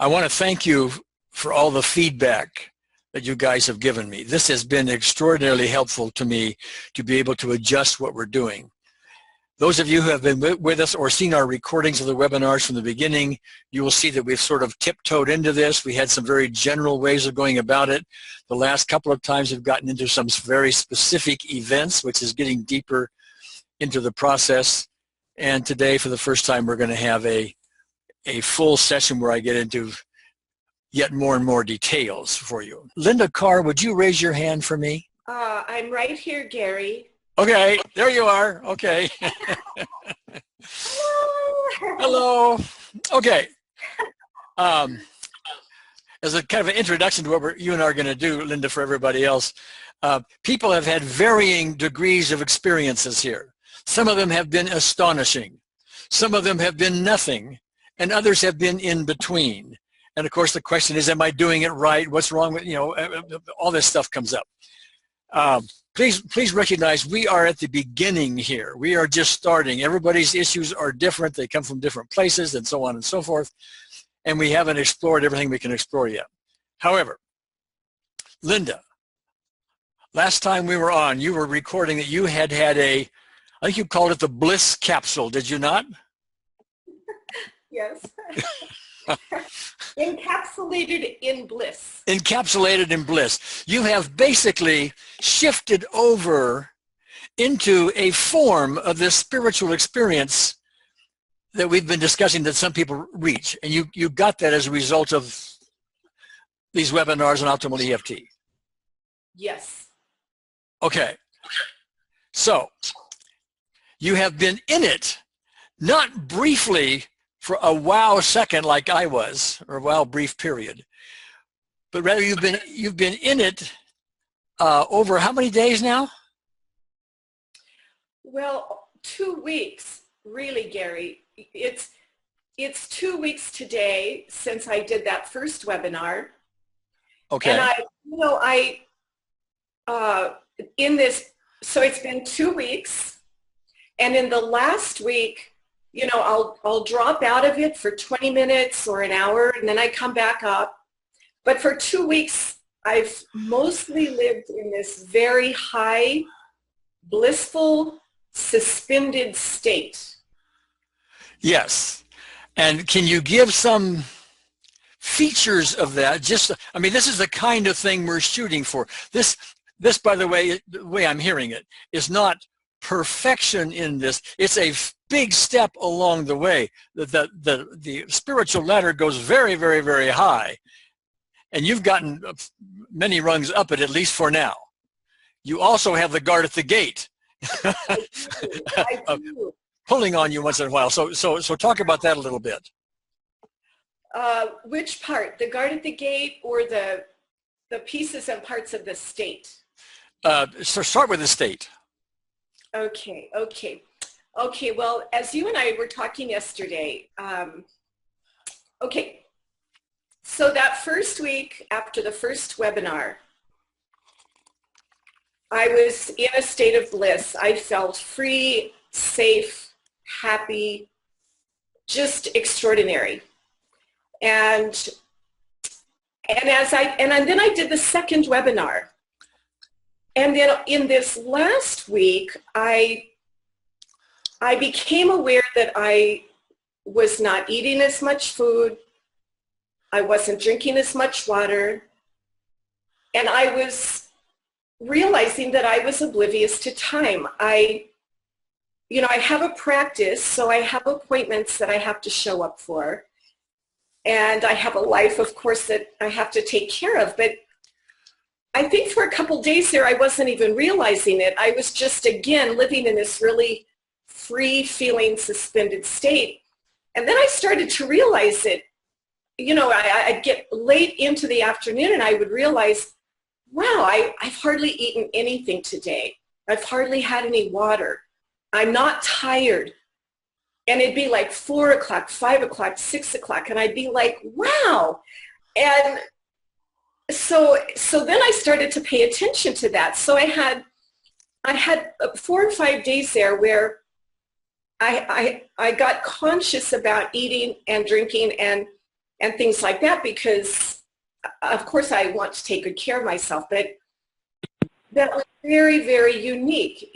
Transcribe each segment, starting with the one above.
I want to thank you for all the feedback that you guys have given me. This has been extraordinarily helpful to me to be able to adjust what we're doing. Those of you who have been with us or seen our recordings of the webinars from the beginning, you will see that we've sort of tiptoed into this. We had some very general ways of going about it. The last couple of times we've gotten into some very specific events, which is getting deeper into the process. And today, for the first time, we're going to have a full session where I get into yet more and more details for you. Linda Carr, would you raise your hand for me? I'm right here, Gary. Okay, there you are. Okay. Hello. Okay. As a kind of an introduction to what you and I are going to do, Linda, for everybody else, people have had varying degrees of experiences here. Some of them have been astonishing. Some of them have been nothing, and others have been in between. And of course, the question is, am I doing it right? What's wrong with, all this stuff comes up. Please recognize we are at the beginning here. We are just starting. Everybody's issues are different. They come from different places and so on and so forth. And we haven't explored everything we can explore yet. However, Linda, last time we were on, you were recording that you had I think you called it the bliss capsule, did you not? Yes. Encapsulated in bliss. Encapsulated in bliss. You have basically shifted over into a form of this spiritual experience that we've been discussing that some people reach. And you got that as a result of these webinars on optimal EFT. Yes. Okay. So you have been in it, not briefly for a wow second like I was, or a wow brief period, but rather you've been in it over how many days now? Well, 2 weeks, really, Gary. It's 2 weeks today since I did that first webinar. Okay. And so it's been 2 weeks, and in the last week, I'll drop out of it for 20 minutes or an hour, and then I come back up. But for 2 weeks, I've mostly lived in this very high, blissful, suspended state. Yes. And can you give some features of that? This is the kind of thing we're shooting for. This, by the way I'm hearing it, is not perfection in this. It's a big step along the way. The spiritual ladder goes very, very, very high. And you've gotten many rungs up it, at least for now. You also have the guard at the gate. I do. Pulling on you once in a while. So talk about that a little bit. Which part? The guard at the gate or the pieces and parts of the state? So start with the state. Okay. Well, as you and I were talking yesterday, so that first week after the first webinar, I was in a state of bliss. I felt free, safe, happy, just extraordinary. And then I did the second webinar. And then in this last week, I became aware that I was not eating as much food. I wasn't drinking as much water. And I was realizing that I was oblivious to time. I have a practice, so I have appointments that I have to show up for. And I have a life, of course, that I have to take care of. But I think for a couple days there, I wasn't even realizing it. I was just, again, living in this really free feeling, suspended state. And then I started to realize it. I'd get late into the afternoon and I would realize, wow, I've hardly eaten anything today. I've hardly had any water. I'm not tired. And it'd be like 4 o'clock, 5 o'clock, 6 o'clock, and I'd be like, wow. And so then I started to pay attention to that. So I had 4 or 5 days there where I got conscious about eating and drinking and and things like that, because of course I want to take good care of myself, but that was very, very unique.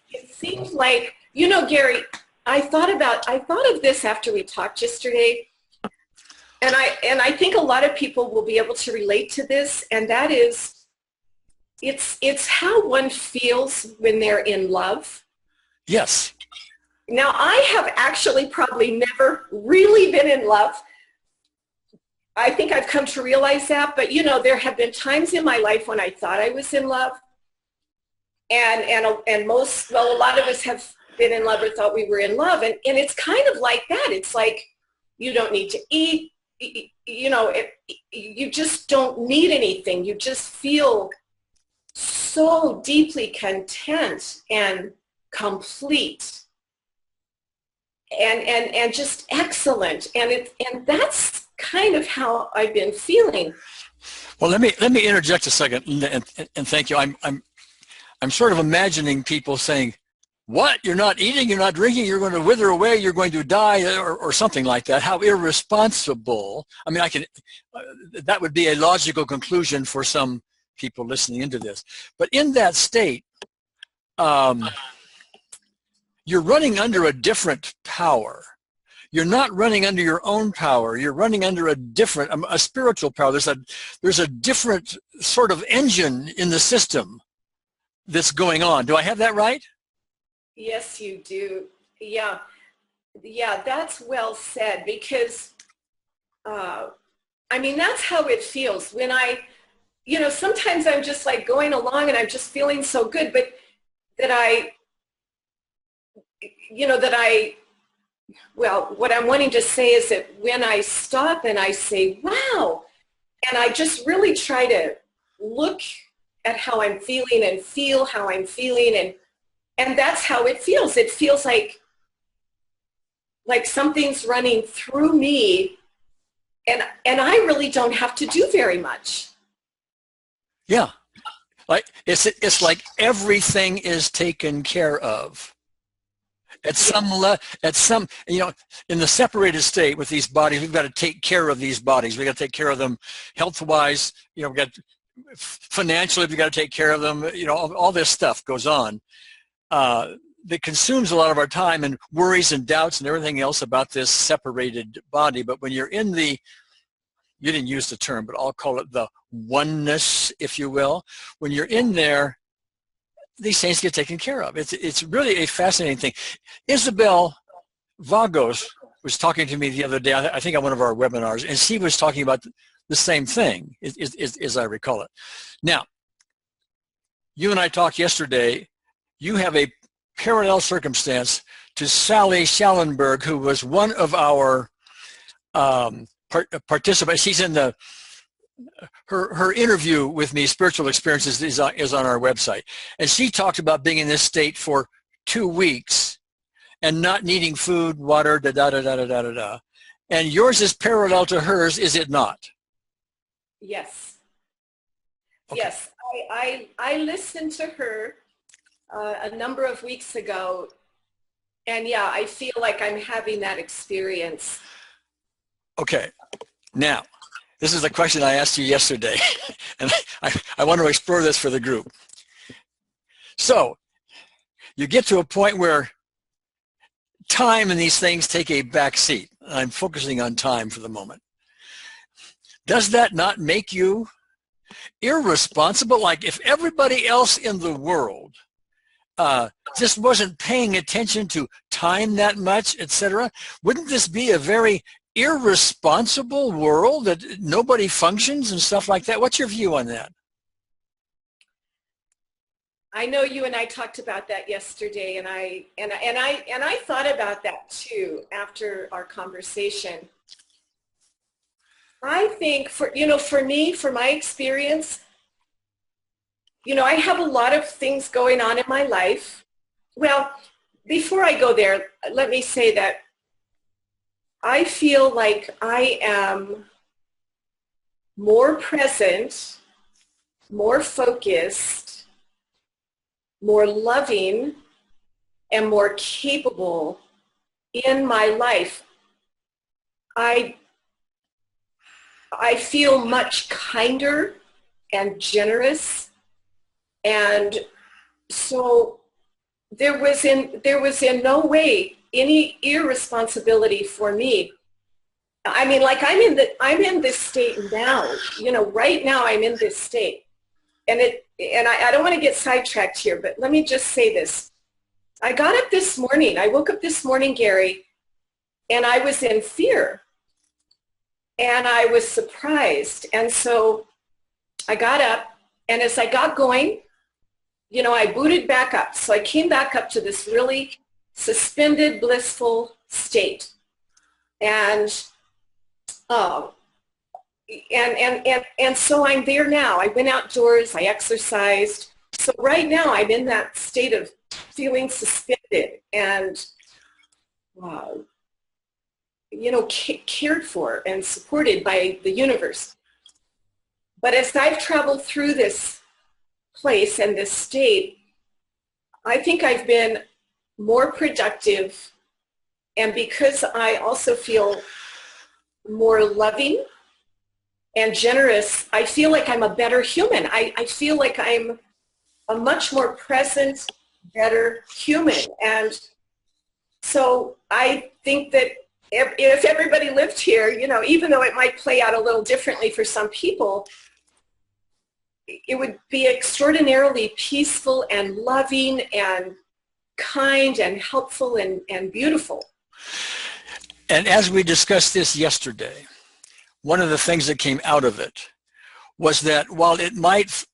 It seems like, you know, Gary, I thought of this after we talked yesterday, and I think a lot of people will be able to relate to this, and that is, it's how one feels when they're in love. Yes. Now, I have actually probably never really been in love. I think I've come to realize that, but you know, there have been times in my life when I thought I was in love, and most, well, a lot of us have been in love or thought we were in love, and it's kind of like that. It's like you don't need to eat, you know, you just don't need anything. You just feel so deeply content and complete and just excellent, and that's kind of how I've been feeling. Well, let me interject a second, and thank you. I'm sort of imagining people saying, "What? You're not eating, you're not drinking, you're going to wither away, you're going to die," or something like that. How irresponsible! I mean, that would be a logical conclusion for some people listening into this. But in that state, you're running under a different power. You're not running under your own power. You're running under a spiritual power. There's a different sort of engine in the system that's going on. Do I have that right? Yes, you do. Yeah, that's well said, because I mean, that's how it feels when you know, sometimes I'm just like going along and I'm just feeling so good, but well, what I'm wanting to say is that when I stop and I say, wow, and I just really try to look at how I'm feeling and feel how I'm feeling, and that's how it feels. It feels like something's running through me, and I really don't have to do very much. Yeah. Like it's like everything is taken care of. At some, you know, in the separated state with these bodies, we've got to take care of these bodies. We've got to take care of them health-wise. You know, financially, we've got to take care of them. You know, all this stuff goes on that consumes a lot of our time, and worries and doubts and everything else about this separated body. But when you're in you didn't use the term, but I'll call it the oneness, if you will. When you're in there, these things get taken care of. It's really a fascinating thing. Isabel Vagos was talking to me the other day, I think on one of our webinars, and she was talking about the same thing, as I recall it. Now, you and I talked yesterday. You have a parallel circumstance to Sally Schallenberg, who was one of our participants. She's in her interview with me, Spiritual Experiences, is on our website. And she talked about being in this state for 2 weeks and not needing food, water, da-da-da-da-da-da-da. And yours is parallel to hers, is it not? Yes. Okay. Yes. I listened to her a number of weeks ago, and yeah, I feel like I'm having that experience. Okay. Now, this is a question I asked you yesterday, and I want to explore this for the group. So, you get to a point where time and these things take a back seat. I'm focusing on time for the moment. Does that not make you irresponsible? Like if everybody else in the world just wasn't paying attention to time that much, etc., wouldn't this be a very irresponsible world that nobody functions and stuff like that? What's your view on that? I know you and I talked about that yesterday, and I thought about that too after our conversation. I think for me, for my experience, I have a lot of things going on in my life. Well, before I go there, let me say that I feel like I am more present, more focused, more loving, and more capable in my life. I I feel much kinder and generous. And so there was in no way any irresponsibility for me. I mean, like I'm in this state now, you know, right now I'm in this state. And I don't want to get sidetracked here, but let me just say this. I got up this morning, I woke up this morning, Gary, and I was in fear. And I was surprised. And so I got up, and as I got going, you know, I booted back up. So I came back up to this really suspended, blissful state. And so I'm there now. I went outdoors, I exercised. So right now I'm in that state of feeling suspended and, you know, cared for and supported by the universe. But as I've traveled through this place and this state, I think I've been more productive. And because I also feel more loving and generous, I feel like I'm a better human. I feel like I'm a much more present, better human. And so I think that if everybody lived here, you know, even though it might play out a little differently for some people, it would be extraordinarily peaceful and loving and kind and helpful and beautiful. And as we discussed this yesterday, one of the things that came out of it was that while it might,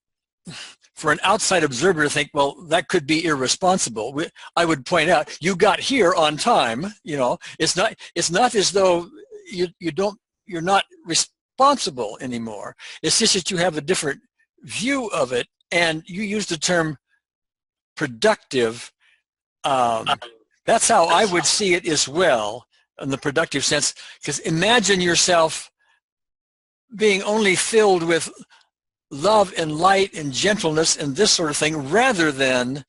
for an outside observer to think, well, that could be irresponsible, I would point out, you got here on time. You know, it's not as though you're not responsible anymore. It's just that you have a different view of it, and you use the term productive. That's how I would see it as well, in the productive sense, because imagine yourself being only filled with love and light and gentleness and this sort of thing, rather than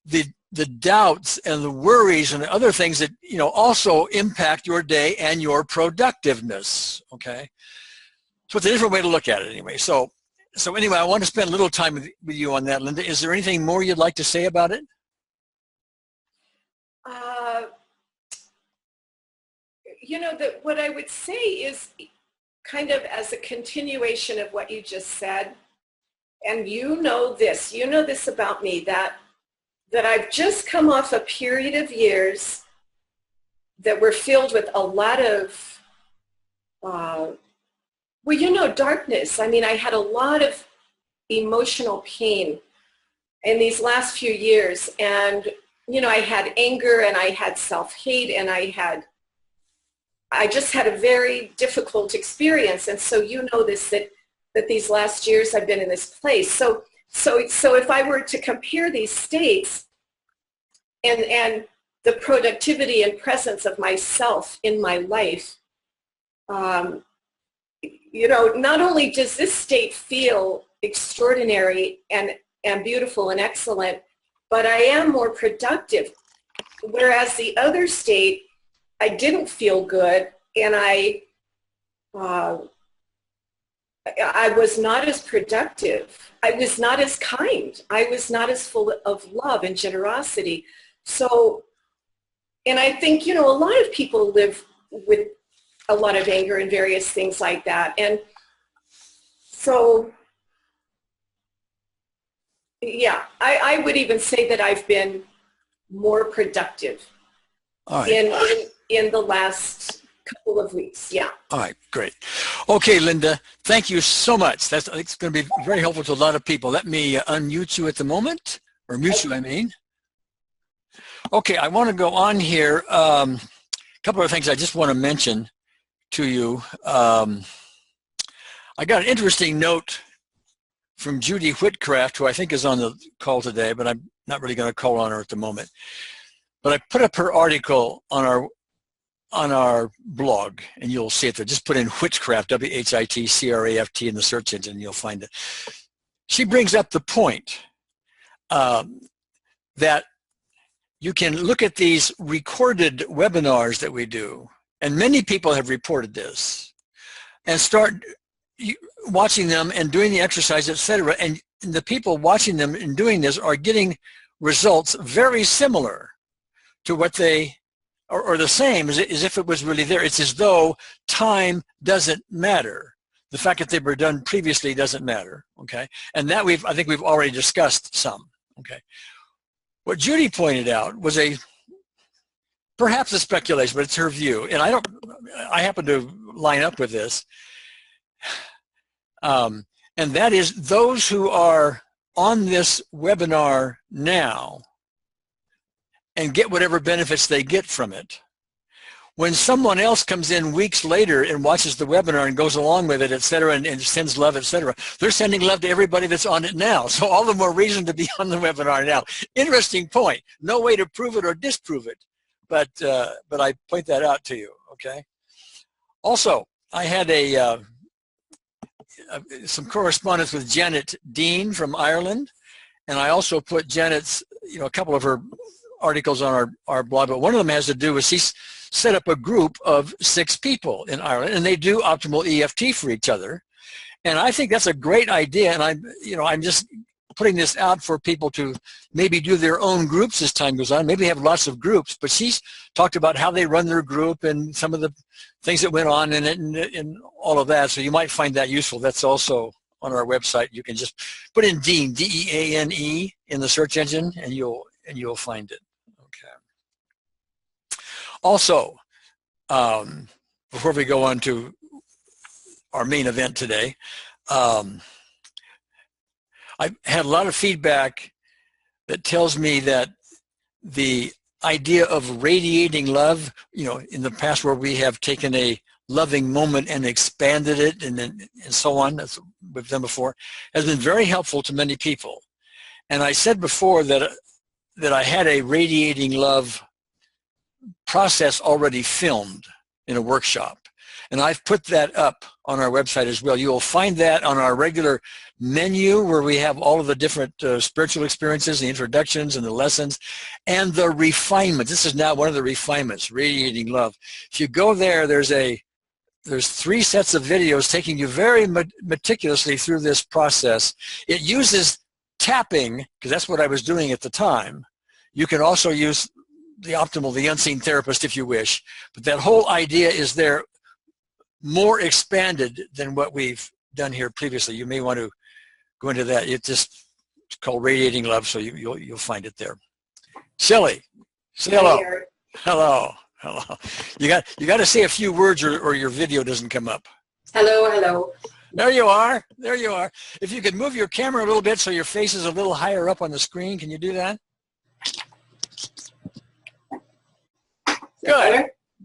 the doubts and the worries and the other things that, you know, also impact your day and your productiveness. Okay, so it's a different way to look at it anyway. So anyway, I want to spend a little time with you on that, Linda. Is there anything more you'd like to say about it? You know, what I would say is kind of as a continuation of what you just said, and you know this about me, that I've just come off a period of years that were filled with a lot of, well, you know, darkness. I mean, I had a lot of emotional pain in these last few years, and, you know, I had anger and I had self-hate and I just had a very difficult experience. And so you know this, that these last years I've been in this place. So if I were to compare these states and the productivity and presence of myself in my life, you know, not only does this state feel extraordinary and beautiful and excellent, but I am more productive. Whereas the other state, I didn't feel good, and I was not as productive. I was not as kind. I was not as full of love and generosity. So, and I think, you know, a lot of people live with a lot of anger and various things like that. And so, yeah, I would even say that I've been more productive. All right. In the last couple of weeks, yeah. All right, great. Okay, Linda, thank you so much. It's going to be very helpful to a lot of people. Let me unmute you at the moment, or mute you, I mean. Okay, I want to go on here. A couple of things I just want to mention to you. I got an interesting note from Judy Whitcraft, who I think is on the call today, but I'm not really going to call on her at the moment. But I put up her article on our blog, and you'll see it there. Just put in Whitcraft, W-H-I-T-C-R-A-F-T in the search engine, and you'll find it. She brings up the point that you can look at these recorded webinars that we do, and many people have reported this, and start watching them and doing the exercise, etc. And the people watching them and doing this are getting results very similar to what they, or the same as if it was really there. It's as though time doesn't matter. The fact that they were done previously doesn't matter, okay? And that I think we've already discussed some, okay? What Judy pointed out was perhaps a speculation, but it's her view. And I happen to line up with this. And that is those who are on this webinar now and get whatever benefits they get from it. When someone else comes in weeks later and watches the webinar and goes along with it, et cetera, and sends love, et cetera, they're sending love to everybody that's on it now. So all the more reason to be on the webinar now. Interesting point. No way to prove it or disprove it, but I point that out to you, okay? Also, I had some correspondence with Janet Dean from Ireland, and I also put Janet's, a couple of her articles on our blog, but one of them has to do with she's set up a group of 6 people in Ireland, and they do optimal EFT for each other. And I think that's a great idea, and I'm just putting this out for people to maybe do their own groups as time goes on, maybe have lots of groups, but she's talked about how they run their group and some of the things that went on in it and all of that, so you might find that useful. That's also on our website. You can just put in Dean, D-E-A-N-E, in the search engine, and you'll find it. Okay. Also, before we go on to our main event today, I've had a lot of feedback that tells me that the idea of radiating love, in the past where we have taken a loving moment and expanded it and so on, that's what we've done before, has been very helpful to many people. And I said before that I had a radiating love process already filmed in a workshop. And I've put that up on our website as well. You will find that on our regular menu where we have all of the different spiritual experiences, the introductions and the lessons, and the refinements. This is now one of the refinements, radiating love. If you go there, there's 3 sets of videos taking you very meticulously through this process. It uses tapping, because that's what I was doing at the time. You can also use the unseen therapist if you wish, but that whole idea is there, more expanded than what we've done here previously. You may want to go into that. It's called Radiating Love, so you'll find it there. Shelley, say hello. Hello. You got to say a few words or your video doesn't come up. Hello. There you are. If you could move your camera a little bit so your face is a little higher up on the screen, can you do that?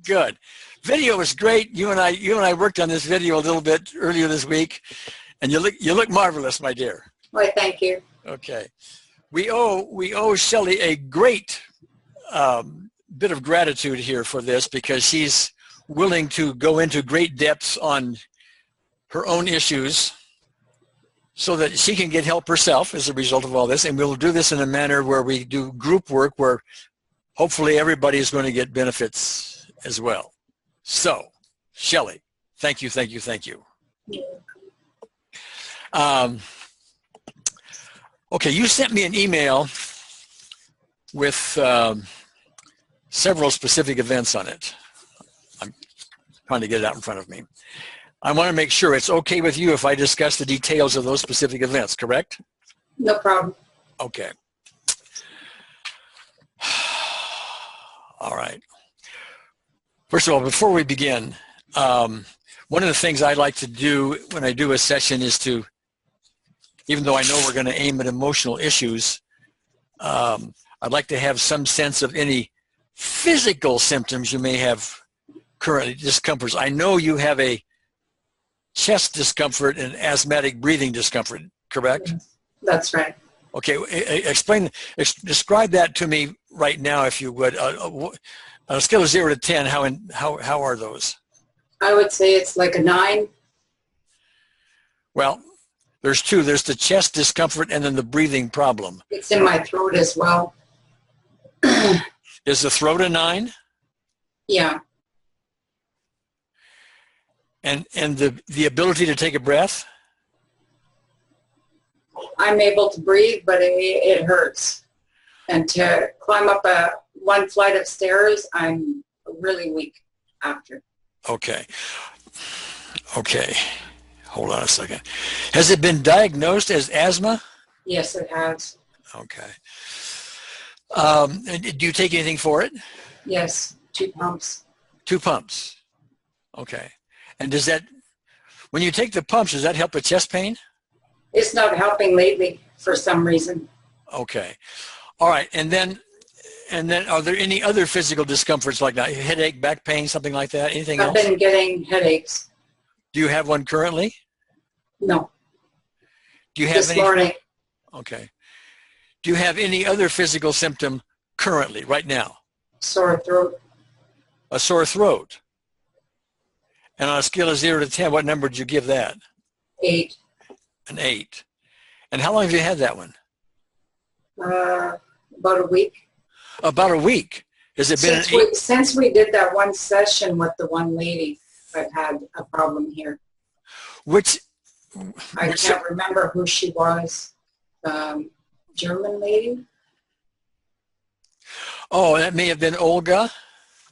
Good. Video is great. You and I worked on this video a little bit earlier this week, and you look marvelous, my dear. Why, thank you. Okay, we owe Shelley a great bit of gratitude here for this, because she's willing to go into great depths on her own issues so that she can get help herself as a result of all this. And we'll do this in a manner where we do group work where hopefully everybody is going to get benefits as well. So, Shelley, thank you. Okay, you sent me an email with several specific events on it. I'm trying to get it out in front of me. I want to make sure it's okay with you if I discuss the details of those specific events, correct? No problem. Okay. All right. First of all, before we begin, one of the things I like to do when I do a session is to, even though I know we're going to aim at emotional issues, I'd like to have some sense of any physical symptoms you may have currently, discomforts. I know you have a chest discomfort and asthmatic breathing discomfort, correct? That's right. Okay, describe that to me right now, if you would. On a scale of 0 to 10, how are those? I would say it's like a 9. Well, there's 2. There's the chest discomfort and then the breathing problem. It's in my throat as well. Is the throat a 9? Yeah. And the ability to take a breath? I'm able to breathe, but it hurts. And to climb up one flight of stairs, I'm really weak after. Okay. Okay. Hold on a second. Has it been diagnosed as asthma? Yes, it has. Okay. And do you take anything for it? Yes, 2 pumps. 2 pumps. Okay. And does that, when you take the pumps, does that help with chest pain? It's not helping lately for some reason. Okay. All right. And then are there any other physical discomforts like that? Headache, back pain, something like that? Anything I've else? been getting headaches. Do you have one currently? No. Do you have This any? morning. Okay. Do you have any other physical symptom currently, right now? Sore throat. A sore throat. And on a scale of 0 to 10, what number would you give that? 8. An 8. And how long have you had that one? About a week. About a week. Has it been Since we did that one session with the one lady, I've had a problem here. I can't remember who she was. German lady? Oh, that may have been Olga?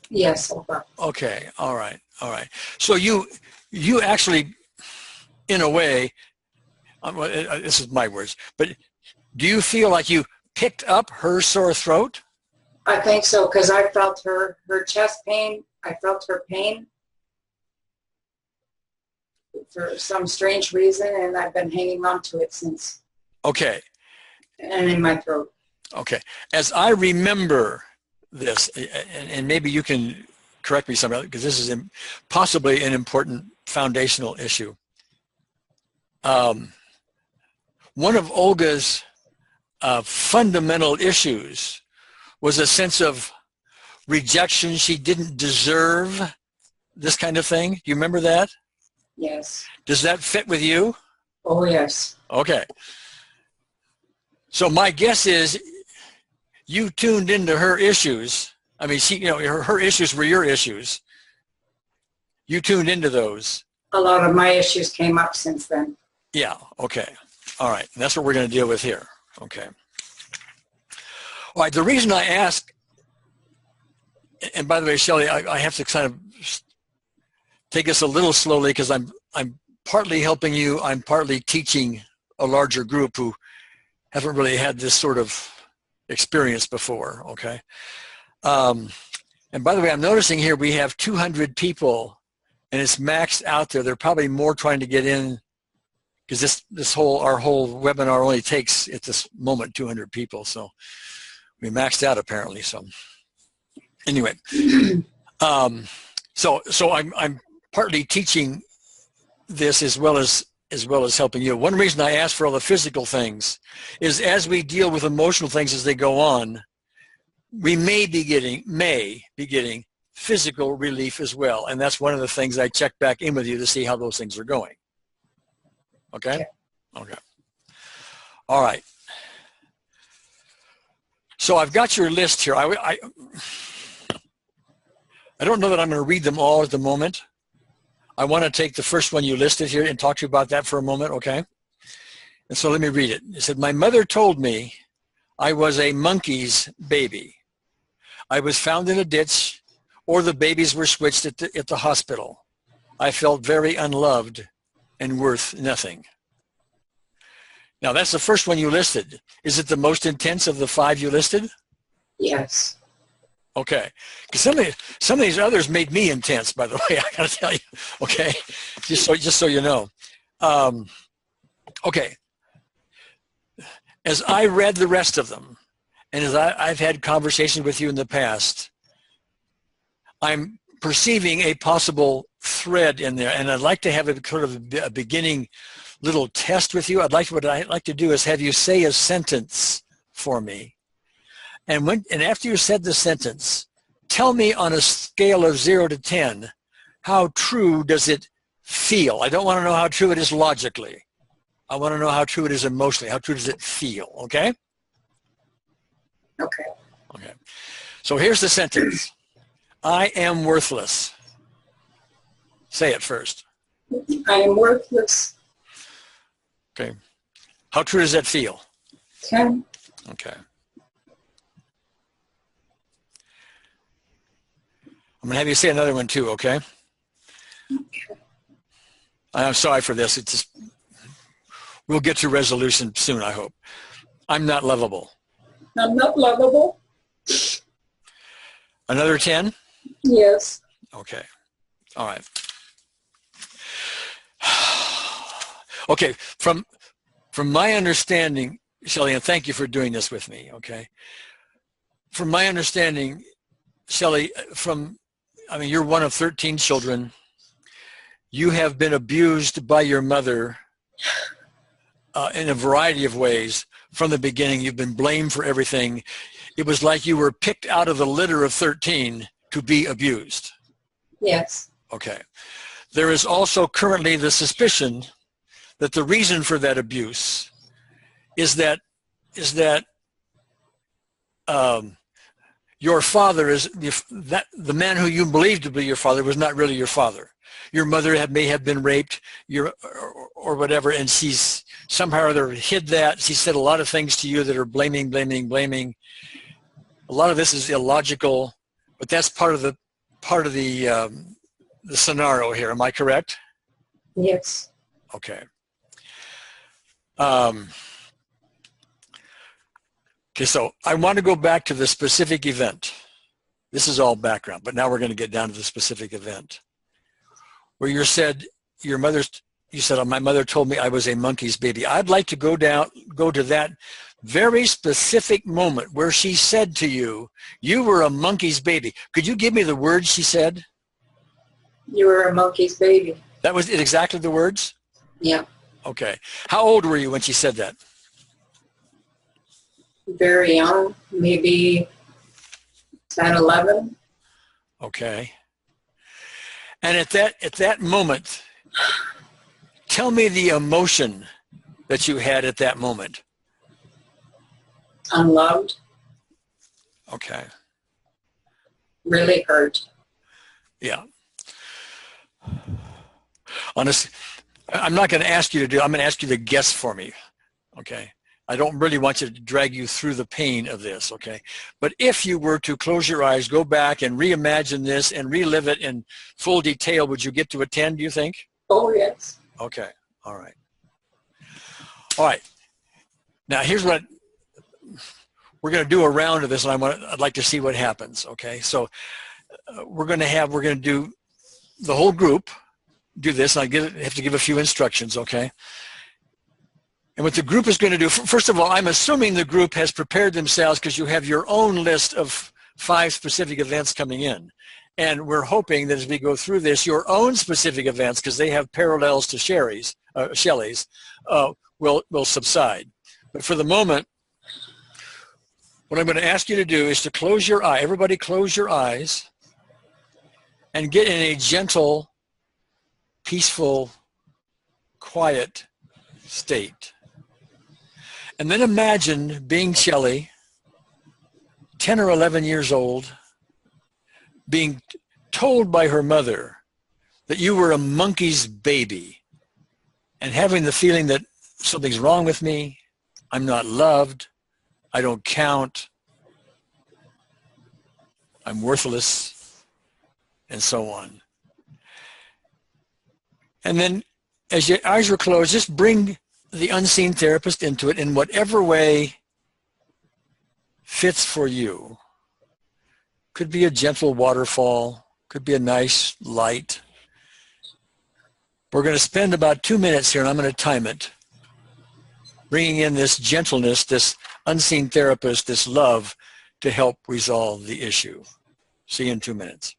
Yes, Olga. Okay. All right. All right. So you actually, in a way, this is my words, but do you feel like you picked up her sore throat? I think so, because I felt her chest pain. I felt her pain for some strange reason, and I've been hanging on to it since. Okay. And in my throat. Okay. As I remember this, and maybe you can correct me somehow, because this is possibly an important foundational issue. One of Olga's fundamental issues was a sense of rejection. She didn't deserve this kind of thing. Do you remember that? Yes. Does that fit with you? Oh, yes. Okay. So my guess is you tuned into her issues. I mean, her issues were your issues. You tuned into those. A lot of my issues came up since then. Yeah. Okay. All right. And that's what we're going to deal with here. Okay. All right. The reason I ask, and by the way, Shelley, I have to kind of take this a little slowly because I'm partly helping you. I'm partly teaching a larger group who haven't really had this sort of experience before. Okay. And by the way, I'm noticing here we have 200 people, and it's maxed out there. There are probably more trying to get in, because our whole webinar only takes at this moment 200 people. So we maxed out apparently. So anyway, so I'm partly teaching this as well as helping you. One reason I ask for all the physical things is as we deal with emotional things as they go on, we may be getting physical relief as well. And that's one of the things I check back in with you to see how those things are going. Okay? Okay. All right. So I've got your list here. I don't know that I'm going to read them all at the moment. I want to take the first one you listed here and talk to you about that for a moment, okay? And so let me read it. It said, my mother told me I was a monkey's baby. I was found in a ditch, or the babies were switched at the hospital. I felt very unloved and worth nothing. Now, that's the first one you listed. Is it the most intense of the 5 you listed? Yes. Okay. Because some of these others made me intense, by the way, I got to tell you. Okay. Just so you know. Okay. As I read the rest of them, and as I've had conversations with you in the past, I'm perceiving a possible thread in there, and I'd like to have a sort of a beginning little test with you. What I'd like to do is have you say a sentence for me, and after you said the sentence, tell me on a scale of 0 to 10, how true does it feel? I don't want to know how true it is logically. I want to know how true it is emotionally. How true does it feel? Okay. Okay. Okay. So here's the sentence. I am worthless. Say it first. I am worthless. Okay. How true does that feel? 10. Okay. I'm going to have you say another one too, okay? I'm sorry for this. It's just, we'll get to resolution soon, I hope. I'm not lovable. I'm not lovable. Another 10? Yes. Okay. All right. Okay. From my understanding, Shelley, and thank you for doing this with me, okay? From my understanding, Shelley, you're one of 13 children. You have been abused by your mother in a variety of ways from the beginning. You've been blamed for everything. It was like you were picked out of the litter of 13 to be abused. Yes. Okay. There is also currently the suspicion that the reason for that abuse is that your father the man who you believed to be your father was not really your father. Your mother may have been raped, or whatever, and she's somehow or other hid that. She said a lot of things to you that are blaming. A lot of this is illogical, but that's part of the scenario here. Am I correct? Yes. Okay. Okay, so I want to go back to the specific event. This is all background, but now we're going to get down to the specific event where you said my mother told me I was a monkey's baby. I'd like to go to that very specific moment where she said to you, you were a monkey's baby. Could you give me the words she said? You were a monkey's baby. That was it, exactly the words? Yeah. Okay. How old were you when she said that? Very young, maybe 10, 11. Okay. And at that moment, tell me the emotion that you had at that moment. Unloved. Okay. Really hurt. Yeah. Honestly, I'm not going to ask you to I'm going to ask you to guess for me. Okay. I don't really want you to drag you through the pain of this, okay? But if you were to close your eyes, go back and reimagine this and relive it in full detail, would you get to a 10, do you think? Oh, yes. Okay. All right. All right. Now, here's what we're going to do a round of this, and I'd like to see what happens, okay? So we're going to do the whole group do this, and I have to give a few instructions, okay? And what the group is going to do, first of all, I'm assuming the group has prepared themselves because you have your own list of 5 specific events coming in. And we're hoping that as we go through this, your own specific events, because they have parallels to Shelley's, will subside. But for the moment, what I'm going to ask you to do is to close your eye. Everybody close your eyes and get in a gentle, peaceful, quiet state. And then imagine being Shelley, 10 or 11 years old, being told by her mother that you were a monkey's baby and having the feeling that something's wrong with me, I'm not loved, I don't count, I'm worthless, and so on. And then as your eyes were closed, just bring the unseen therapist into it in whatever way fits for you. Could be a gentle waterfall, could be a nice light. We're going to spend about 2 minutes here, and I'm going to time it, bringing in this gentleness, this unseen therapist, this love to help resolve the issue. See you in 2 minutes.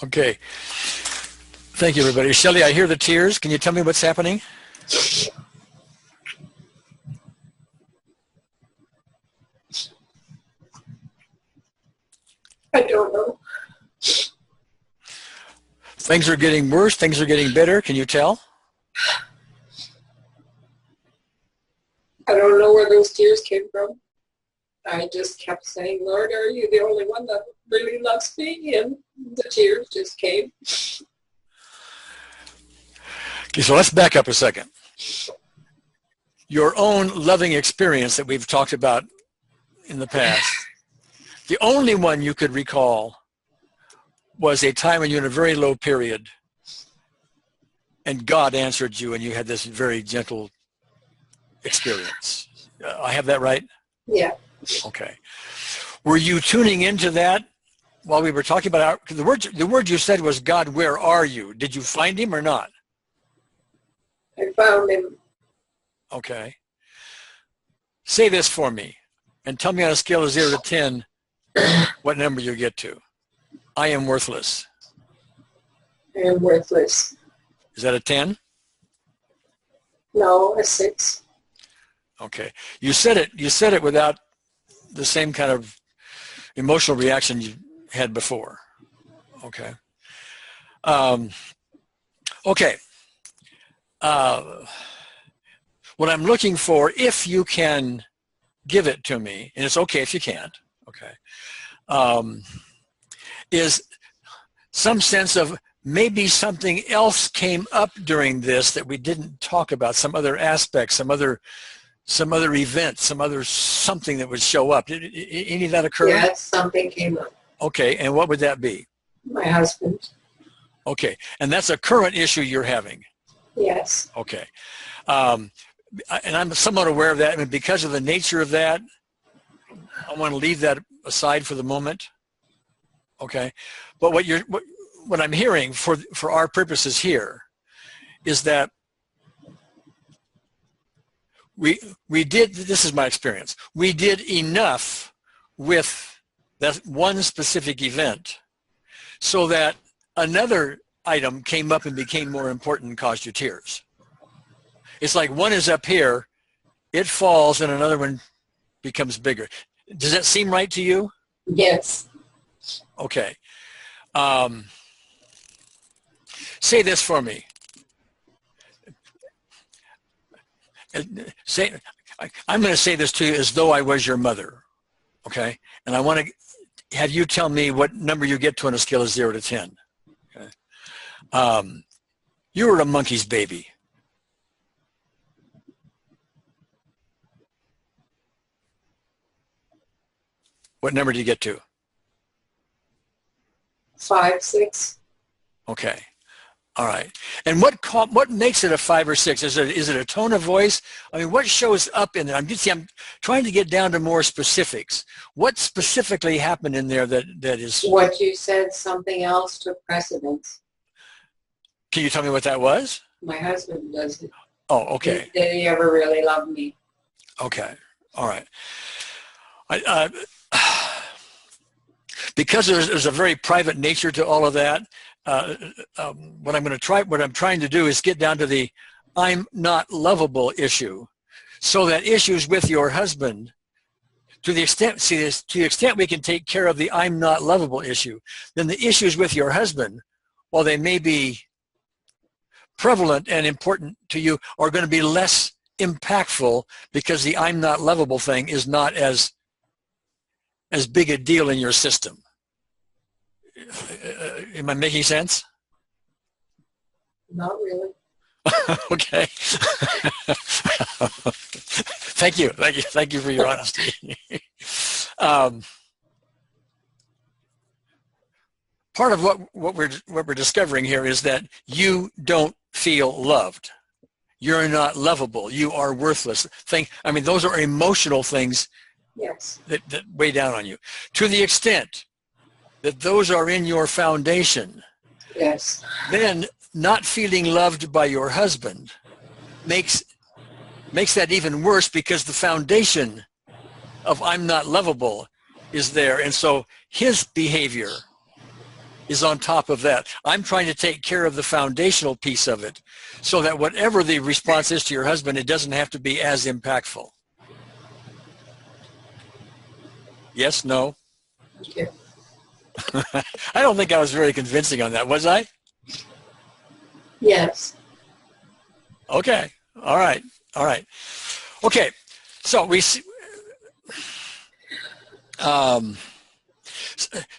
Okay. Thank you, everybody. Shelley, I hear the tears. Can you tell me what's happening? I don't know. Things are getting worse. Things are getting better. Can you tell? I don't know where those tears came from. I just kept saying, Lord, are you the only one that really loves me? And the tears just came. Okay, so let's back up a second. Your own loving experience that we've talked about in the past, the only one you could recall was a time when you were in a very low period and God answered you and you had this very gentle experience. I have that right? Yeah. Okay. Were you tuning into that while we were talking about the word you said was, God, where are you? Did you find him or not? I found him. Okay. Say this for me and tell me on a scale of 0 to 10 what number you get to. I am worthless. I am worthless. Is that a 10? No, a 6. Okay. You said it without the same kind of emotional reaction you had before. Okay. Okay. What I'm looking for, if you can give it to me, and it's okay if you can't, okay, is some sense of maybe something else came up during this that we didn't talk about, some other aspect, some other event, something that would show up. Did any of that occur? Yes, something came up. Okay, and what would that be? My husband. Okay, and that's a current issue you're having. Yes. Okay. And I'm somewhat aware of that, and because of the nature of that, I want to leave that aside for the moment. Okay. But what I'm hearing for our purposes here is that we did, this is my experience, we did enough with that one specific event so that another item came up and became more important and caused you tears. It's like one is up here, it falls, and another one becomes bigger. Does that seem right to you? Yes. Okay. Say this for me. I'm going to say this to you as though I was your mother, okay? And I want to have you tell me what number you get to on a scale of 0 to 10. Okay? You were a monkey's baby. What number do you get to? 5, 6. Okay. All right. And what makes it a 5 or 6? Is it a tone of voice? I mean, what shows up in there? I'm trying to get down to more specifics. What specifically happened in there that is? What you said, something else took precedence. Can you tell me what that was? My husband does it. Oh, okay. Did he ever really love me? Okay. All right. Because there's a very private nature to all of that, what I'm trying to do is get down to the I'm not lovable issue, so that issues with your husband, to the extent we can take care of the I'm not lovable issue, then the issues with your husband, while they may be prevalent and important to you, are going to be less impactful because the I'm not lovable thing is not as big a deal in your system. Am I making sense? Not really. Okay. Thank you for your honesty. Part of what we're discovering here is that you don't feel loved. You're not lovable. You are worthless. Those are emotional things. Yes. That weigh down on you. To the extent that those are in your foundation, yes, then not feeling loved by your husband makes that even worse, because the foundation of I'm not lovable is there. And so his behavior is on top of that. I'm trying to take care of the foundational piece of it so that whatever the response is to your husband, it doesn't have to be as impactful. Yes, no? Okay. I don't think I was very convincing on that, was I? Yes. Okay. All right. All right. Okay. So we see,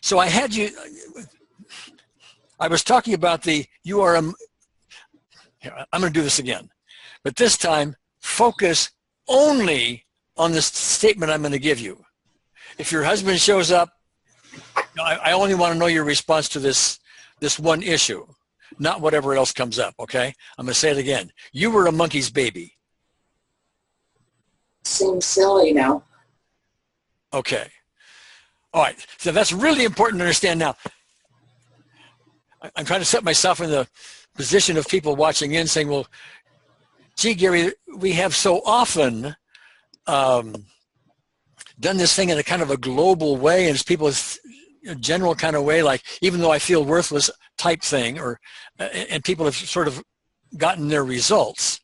so I had you, I was talking about you are here, I'm going to do this again, but this time focus only on the statement I'm going to give you. If your husband shows up, I only want to know your response to this one issue, not whatever else comes up, okay? I'm going to say it again. You were a monkey's baby. Seems silly now. Okay. All right. So that's really important to understand now. I'm trying to set myself in the position of people watching in saying, well, gee, Gary, we have so often done this thing in a kind of a global way, and it's people's general kind of way, like even though I feel worthless type thing, and people have sort of gotten their results.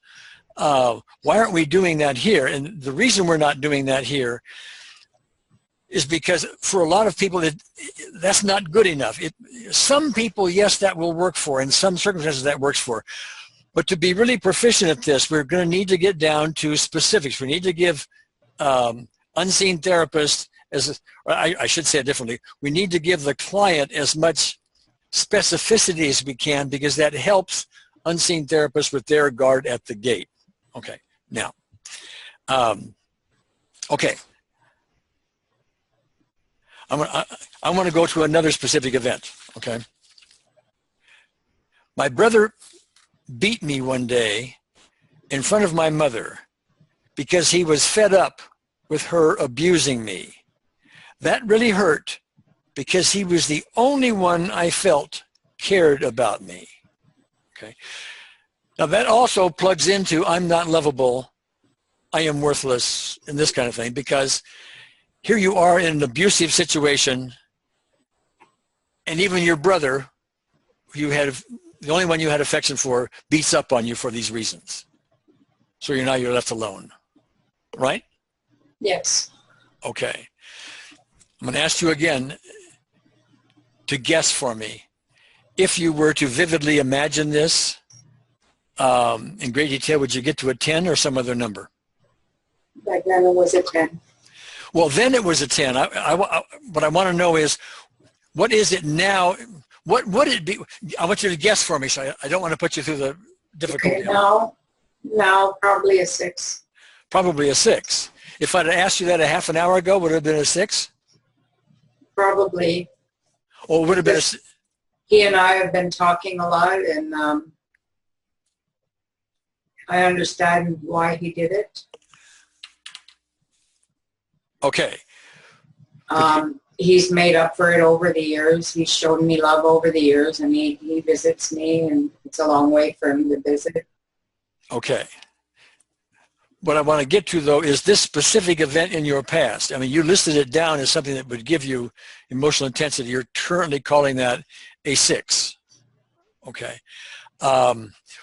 Why aren't we doing that here? And the reason we're not doing that here is because for a lot of people, that's not good enough. Some people, yes, that will work for. In some circumstances, that works for. But to be really proficient at this, we're going to need to get down to specifics. We need to give unseen therapists, I should say it differently, we need to give the client as much specificity as we can, because that helps unseen therapists with their guard at the gate. Okay, now, okay. I want to go to another specific event, okay? My brother beat me one day in front of my mother because he was fed up with her abusing me. That really hurt because he was the only one I felt cared about me, okay? Now that also plugs into I'm not lovable, I am worthless, and this kind of thing, because here you are in an abusive situation, and even your brother, the only one you had affection for, beats up on you for these reasons. So you're left alone, right? Yes. Okay. I'm going to ask you again to guess for me. If you were to vividly imagine this in great detail, would you get to a 10 or some other number? Back then it was a 10. Well, then it was a 10. What I want to know is, what is it now? What would it be? I want you to guess for me, so I don't want to put you through the difficulty. Okay, now probably a 6. Probably a 6. If I'd asked you that a half an hour ago, would it have been a 6? Probably. Or would it have been a... He and I have been talking a lot, and I understand why he did it. Okay. He's made up for it over the years. He's shown me love over the years, and he visits me, and it's a long way for him to visit. Okay. What I want to get to, though, is this specific event in your past. I mean, you listed it down as something that would give you emotional intensity. You're currently calling that a 6. Okay.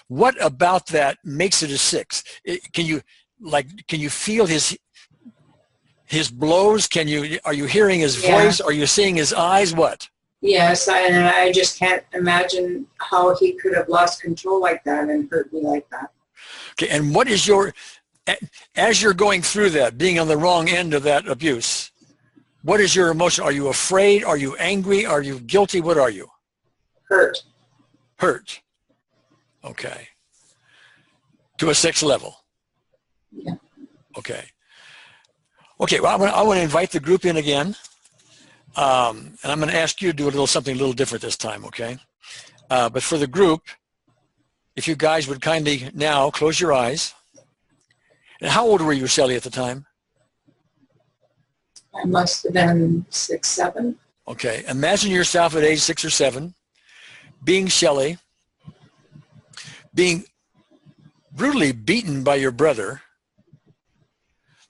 What about that makes it a 6? Can you feel his blows? Are you hearing his voice? Are you seeing his eyes? What? Yes, and I just can't imagine how he could have lost control like that and hurt me like that. Okay, and what is as you're going through that, being on the wrong end of that abuse, what is your emotion? Are you afraid? Are you angry? Are you guilty? What are you? Hurt. Hurt. Okay. To a 6 level. Yeah. Okay. Okay, well, I want to invite the group in again, and I'm going to ask you to do something a little different this time, okay? But for the group, if you guys would kindly now close your eyes. And how old were you, Shelley, at the time? I must have been 6, 7. Okay, imagine yourself at age 6 or 7, being Shelley, being brutally beaten by your brother.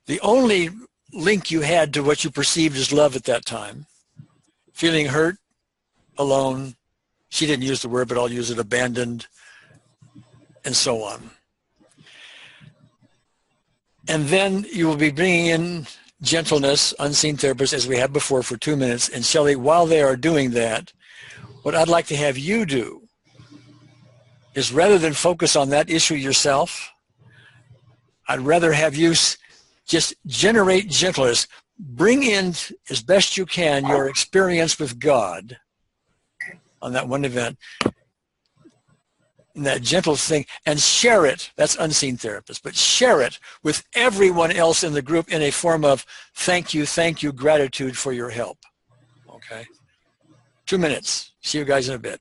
The only link you had to what you perceived as love at that time, feeling hurt, alone, she didn't use the word, but I'll use it, abandoned, and so on. And then you will be bringing in gentleness, unseen therapists, as we had before, for 2 minutes. And Shelley, while they are doing that, what I'd like to have you do is, rather than focus on that issue yourself, I'd rather have you just generate gentleness. Bring in, as best you can, your experience with God on that one event, and that gentle thing, and share it. That's unseen therapist, but share it with everyone else in the group in a form of thank you, gratitude for your help. Okay? 2 minutes. See you guys in a bit.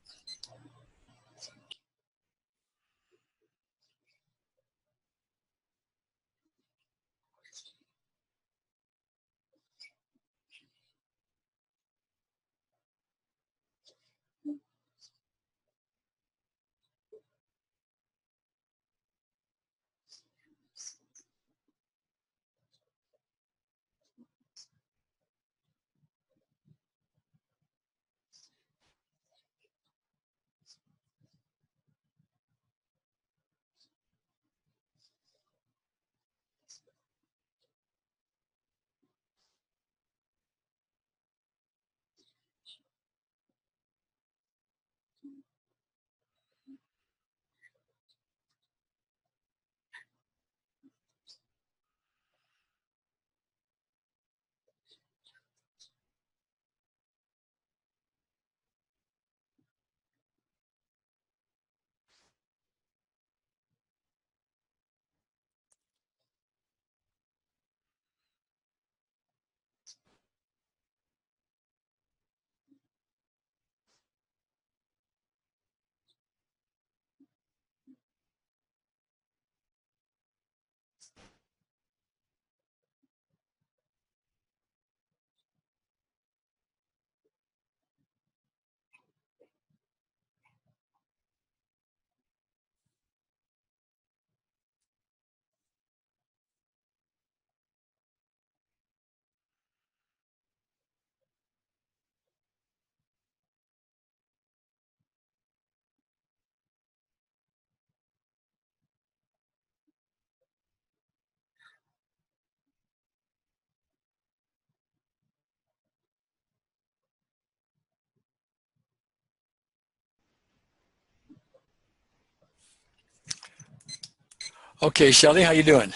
Okay, Shelley, how you doing?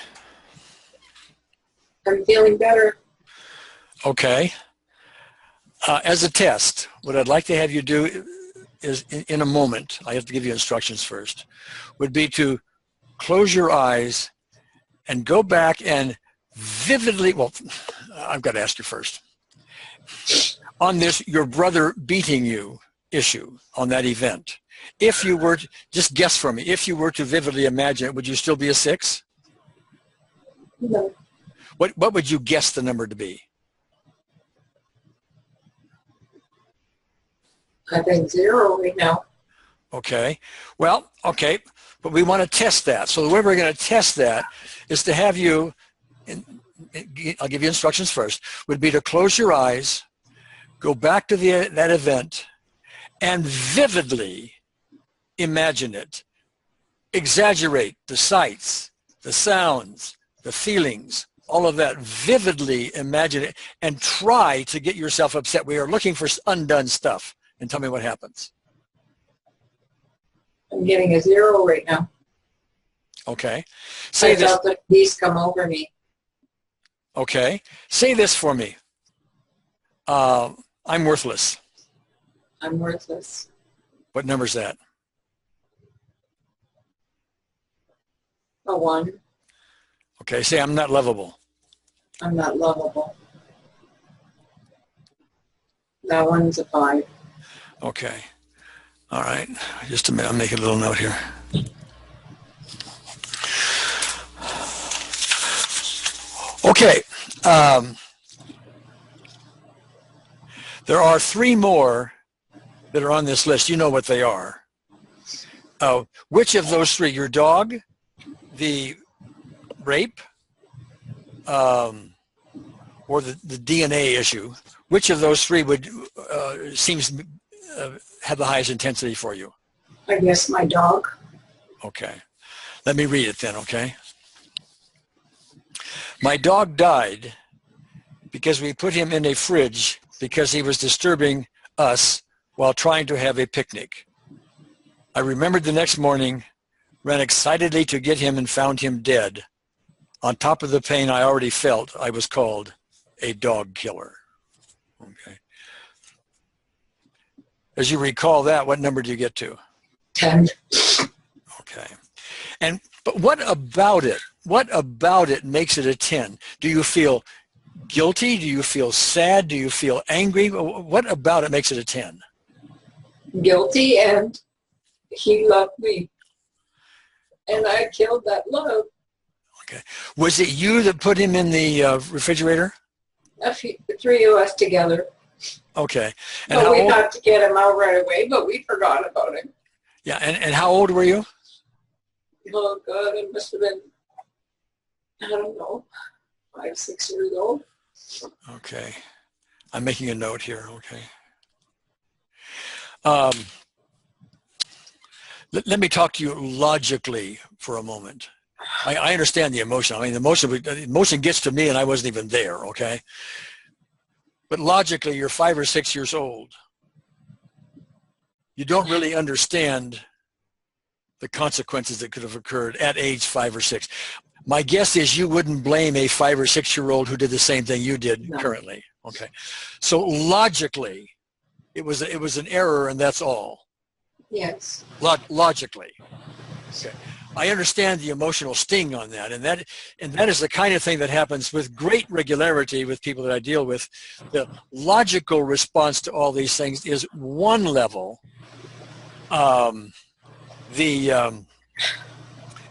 I'm feeling better. Okay. As a test, what I'd like to have you do is, in a moment, I have to give you instructions first, would be to close your eyes and go back and vividly, well, I've got to ask you first. On this, your brother beating you issue on that event, if you were to, just guess for me, if you were to vividly imagine it, would you still be a 6? No. What would you guess the number to be? I think 0 right now. Okay. Well, okay, but we want to test that. So the way we're going to test that is to have you, I'll give you instructions first, would be to close your eyes, go back to that event, and vividly imagine it. Exaggerate the sights, the sounds, the feelings, all of that. Vividly imagine it and try to get yourself upset. We are looking for undone stuff. And tell me what happens. I'm getting a 0 right now. Okay. Say I this. felt the peace come over me. Okay. Say this for me. I'm worthless. I'm worthless. What number is that? A 1. Okay. Say I'm not lovable. I'm not lovable. That one's a 5. Okay. All right. Just a minute. I'll make a little note here. Okay. There are 3 more that are on this list. You know what they are. Which of those 3? Your dog, the rape, or the DNA issue? Which of those 3 would seems have the highest intensity for you? I guess my dog. Okay. Let me read it then, okay? My dog died because we put him in a fridge because he was disturbing us while trying to have a picnic. I remembered the next morning, ran excitedly to get him and found him dead. On top of the pain I already felt, I was called a dog killer. Okay. As you recall that, what number do you get to? 10. Okay. But what about it? What about it makes it a 10? Do you feel guilty? Do you feel sad? Do you feel angry? What about it makes it a 10? Guilty, and he loved me. And I killed that love. Okay. Was it you that put him in the refrigerator? The three of us together. Okay. And But how we old? had to get him out right away, but we forgot about him. Yeah. And how old were you? Oh, God, it must have been, I don't know, 5, 6 years old. Okay. I'm making a note here. Okay. Um, let me talk to you logically for a moment. I understand the emotion. I mean, the emotion gets to me and I wasn't even there, okay? But logically, you're 5 or 6 years old. You don't really understand the consequences that could have occurred at age 5 or 6. My guess is you wouldn't blame a 5 or 6 year old who did the same thing you did currently. Okay. So logically, it was an error and that's all. Yes. Logically. Okay. I understand the emotional sting on that, and that is the kind of thing that happens with great regularity with people that I deal with. The logical response to all these things is one level. The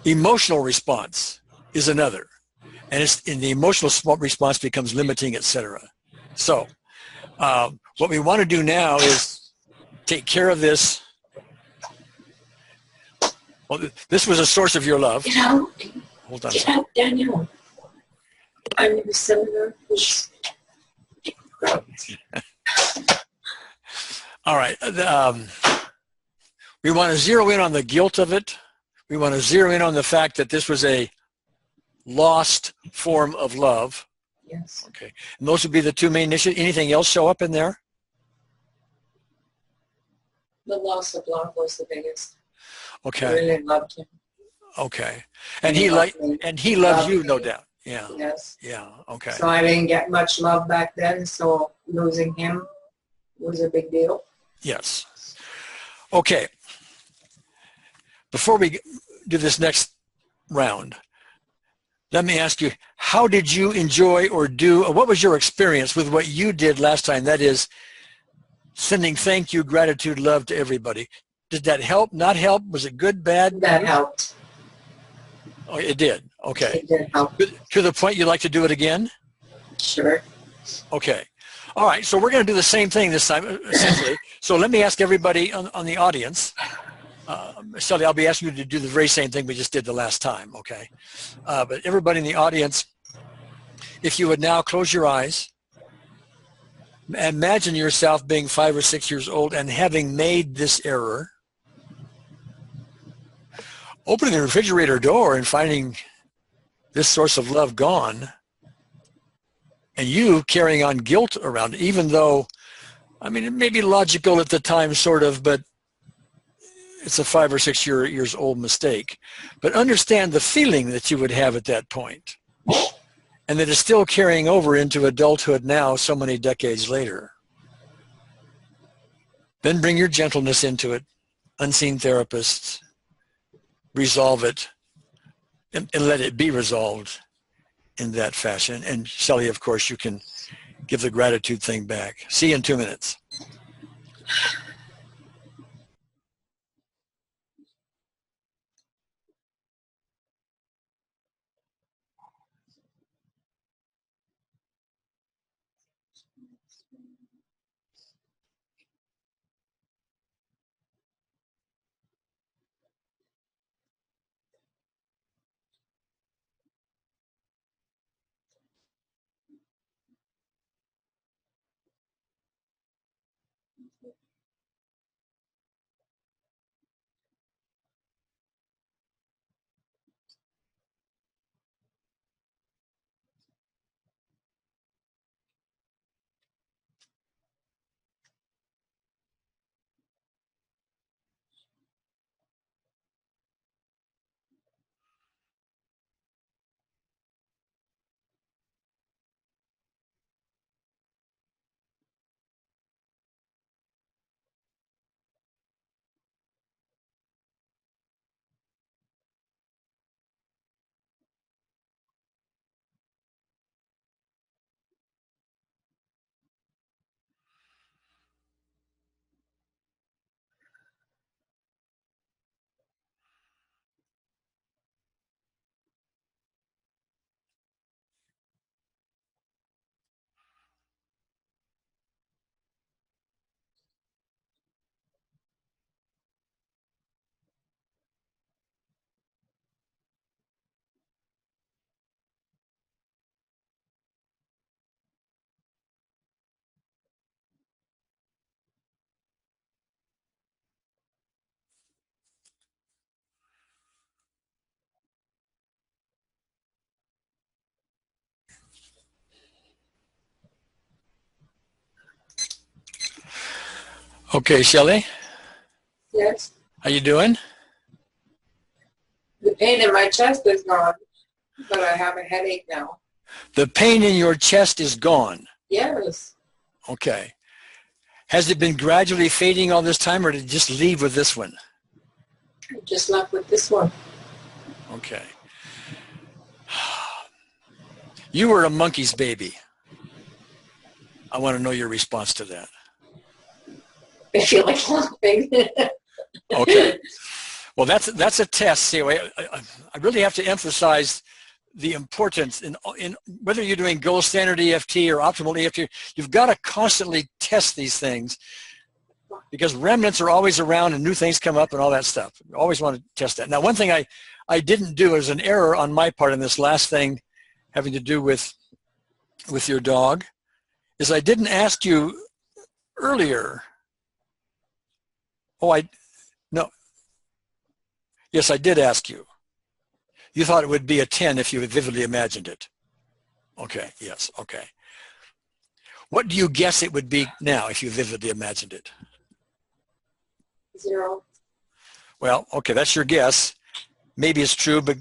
emotional response is another, and the emotional response becomes limiting, etc. So, what we want to do now is take care of this. Well, this was a source of your love. Get out. Hold on. Get out, Daniel. I'm the senator who's... All right. We want to zero in on the guilt of it. We want to zero in on the fact that this was a lost form of love. Yes. Okay. And those would be the two main issues. Anything else show up in there? The loss of love was the biggest. Okay. I really loved him. Okay. And he loved you, no doubt. Yeah. Yes. Yeah. Okay. So I didn't get much love back then, so losing him was a big deal. Yes. Okay. Before we do this next round, let me ask you, how did you enjoy or what was your experience with what you did last time? That is sending thank you, gratitude, love to everybody. Did that help, not help? Was it good, bad? That helped. Oh, it did. Okay. It did help. To the point you'd like to do it again? Sure. Okay. All right. So we're going to do the same thing this time, essentially. So let me ask everybody on the audience. Shelly, I'll be asking you to do the very same thing we just did the last time, okay? But everybody in the audience, if you would now close your eyes, imagine yourself being 5 or 6 years old and having made this error, opening the refrigerator door and finding this source of love gone, and you carrying on guilt around it, even though, I mean, it may be logical at the time, sort of, but it's a 5 or 6 years old mistake. But understand the feeling that you would have at that point, and that is still carrying over into adulthood now, so many decades later. Then bring your gentleness into it. Unseen therapists, resolve it, and let it be resolved in that fashion. And Shelly, of course, you can give the gratitude thing back. See you in 2 minutes. Okay, Shelley, Yes. how you doing? The pain in my chest is gone, but I have a headache now. The pain in your chest is gone. Yes. Okay. Has it been gradually fading all this time, or did it just leave with this one? I just left with this one. Okay. You were a monkey's baby. I want to know your response to that. I feel like laughing. Okay. Well, that's a test. See, I really have to emphasize the importance in whether you're doing gold standard EFT or optimal EFT. You've got to constantly test these things because remnants are always around and new things come up and all that stuff. You always want to test that. Now, one thing I didn't do is an error on my part in this last thing having to do with your dog is I didn't ask you earlier. No. Yes, I did ask you. You thought it would be a 10 if you had vividly imagined it. Okay, yes, okay. What do you guess it would be now if you vividly imagined it? 0. Well, okay, that's your guess. Maybe it's true, but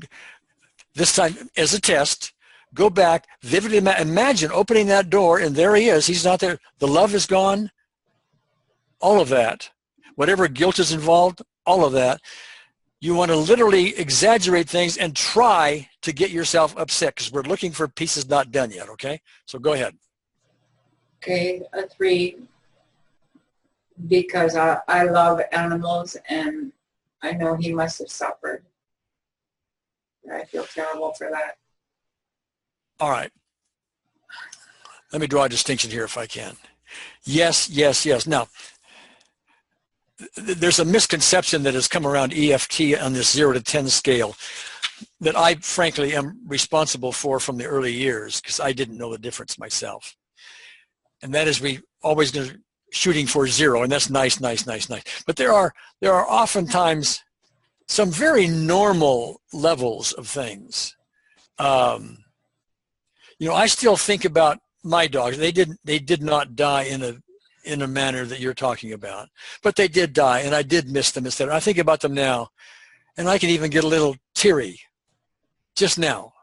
this time as a test, go back, vividly imagine opening that door and there he is. He's not there. The love is gone. All of that. Whatever guilt is involved, all of that. You want to literally exaggerate things and try to get yourself upset because we're looking for pieces not done yet, okay? So go ahead. Okay, a 3 because I love animals and I know he must have suffered. I feel terrible for that. All right. Let me draw a distinction here if I can. Yes, yes, yes. Now, there's a misconception that has come around EFT on this 0 to 10 scale that I frankly am responsible for from the early years because I didn't know the difference myself. And that is we always go shooting for 0, and that's nice, nice, nice, nice. But there are oftentimes some very normal levels of things. You know, I still think about my dogs. They did not die in a manner that you're talking about, but they did die, and I did miss them instead. I think about them now, and I can even get a little teary just now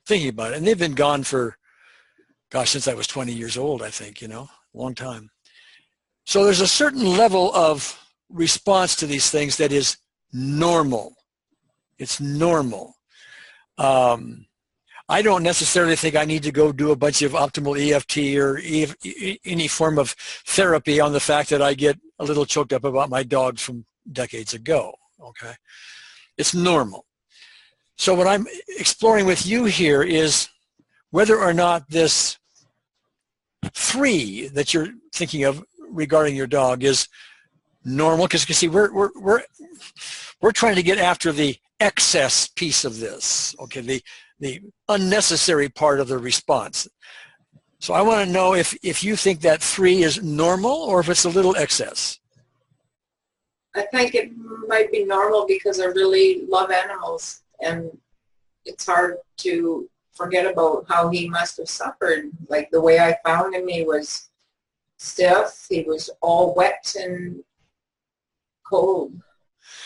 thinking about it. And they've been gone for, gosh, since I was 20 years old, I think, you know, a long time. So there's a certain level of response to these things that is normal. It's normal. I don't necessarily think I need to go do a bunch of optimal EFT or any form of therapy on the fact that I get a little choked up about my dog from decades ago, okay? It's normal. So what I'm exploring with you here is whether or not this 3 that you're thinking of regarding your dog is normal, because you can see we're trying to get after the excess piece of this, okay, the unnecessary part of the response. So I want to know if you think that 3 is normal or if it's a little excess. I think it might be normal because I really love animals and it's hard to forget about how he must have suffered. Like the way I found him, he was stiff, he was all wet and cold.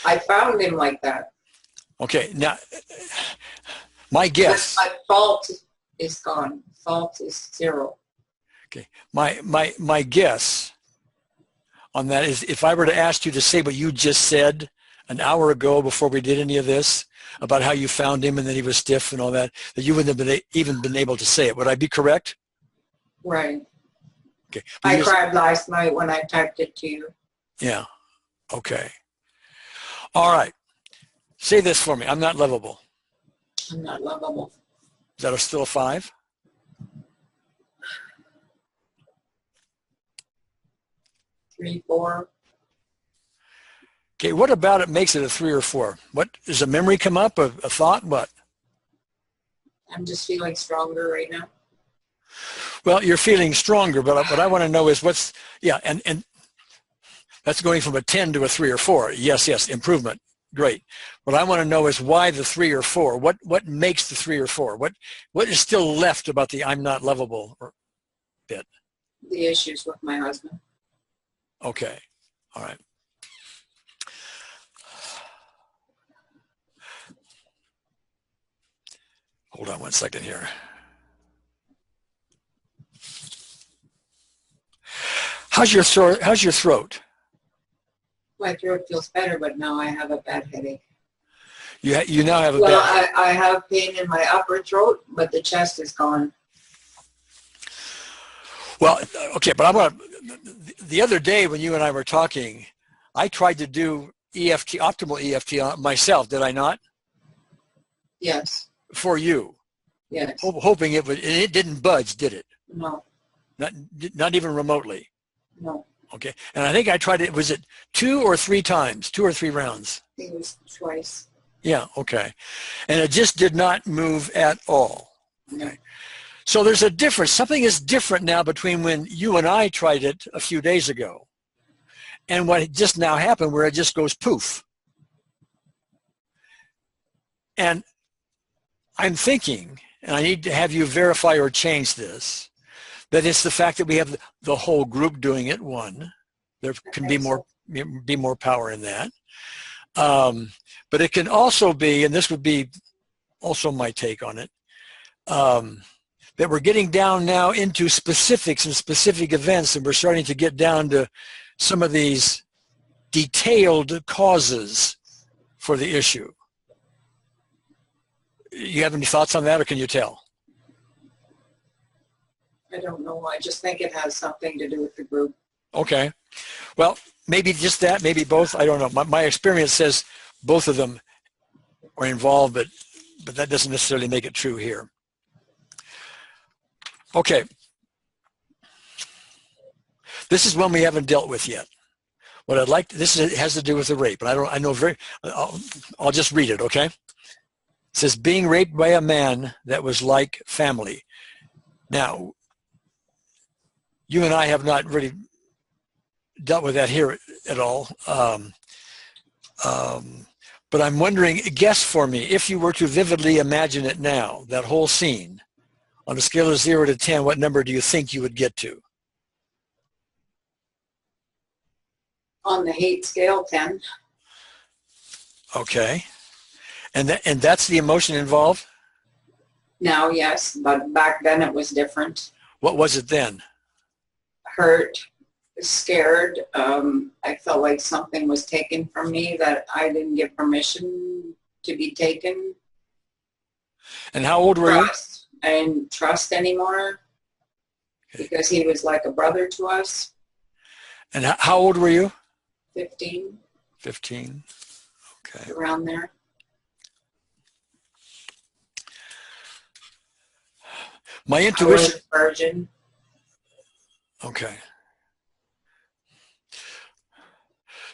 I found him like that. Okay, now my guess. My fault is gone. Fault is 0. Okay, my guess on that is if I were to ask you to say what you just said an hour ago before we did any of this about how you found him and that he was stiff and all that, that you wouldn't have even been able to say it. Would I be correct? Right. Okay. I cried last night when I typed it to you. Yeah. Okay. All right. Say this for me. I'm not lovable. I'm not lovable. Is that still a 5? Three, 4. Okay, what about it makes it a 3 or 4? What does a memory come up, a thought, what? I'm just feeling stronger right now. Well, you're feeling stronger, but what I want to know is what's, yeah, and that's going from a 10 to a 3 or 4. Yes, improvement. Great. What I want to know is why the 3 or 4? What makes the 3 or 4? What is still left about the I'm not lovable bit? The issues with my husband. Okay. All right. Hold on one second here. How's your throat? My throat feels better, but now I have a bad headache. You now have a well, bad... I have pain in my upper throat, but the chest is gone. Well, okay, but the other day when you and I were talking, I tried to do EFT, optimal EFT on myself, did I not? Yes. For you. Yes. Hoping it would, and it didn't budge, did it? No. Not even remotely. No. Okay, and I think I tried it, was it 2 or 3 times, 2 or 3 rounds? I think it was twice. Yeah, okay. And it just did not move at all. No. Okay. So there's a difference. Something is different now between when you and I tried it a few days ago and what just now happened where it just goes poof. And I'm thinking, and I need to have you verify or change this, that it's the fact that we have the whole group doing it, one. There can be more power in that. But it can also be, and this would be also my take on it, that we're getting down now into specifics and specific events, and we're starting to get down to some of these detailed causes for the issue. You have any thoughts on that, or can you tell? I don't know. I just think it has something to do with the group. Okay. Well, maybe just that, maybe both. I don't know. My experience says both of them are involved, but that doesn't necessarily make it true here. Okay. This is one we haven't dealt with yet. What I'd like, has to do with the rape, and I'll just read it, okay? It says, being raped by a man that was like family. Now, you and I have not really dealt with that here at all. But I'm wondering, guess for me, if you were to vividly imagine it now, that whole scene, on a scale of 0 to 10, what number do you think you would get to? On the hate scale, 10. Okay. And that's the emotion involved? Now, yes, but back then it was different. What was it then? Hurt, scared. I felt like something was taken from me that I didn't give permission to be taken. And how old were you? I didn't trust anymore because he was like a brother to us. And how old were you? 15. 15. Okay. Around there. My intuition. I was a virgin. Okay.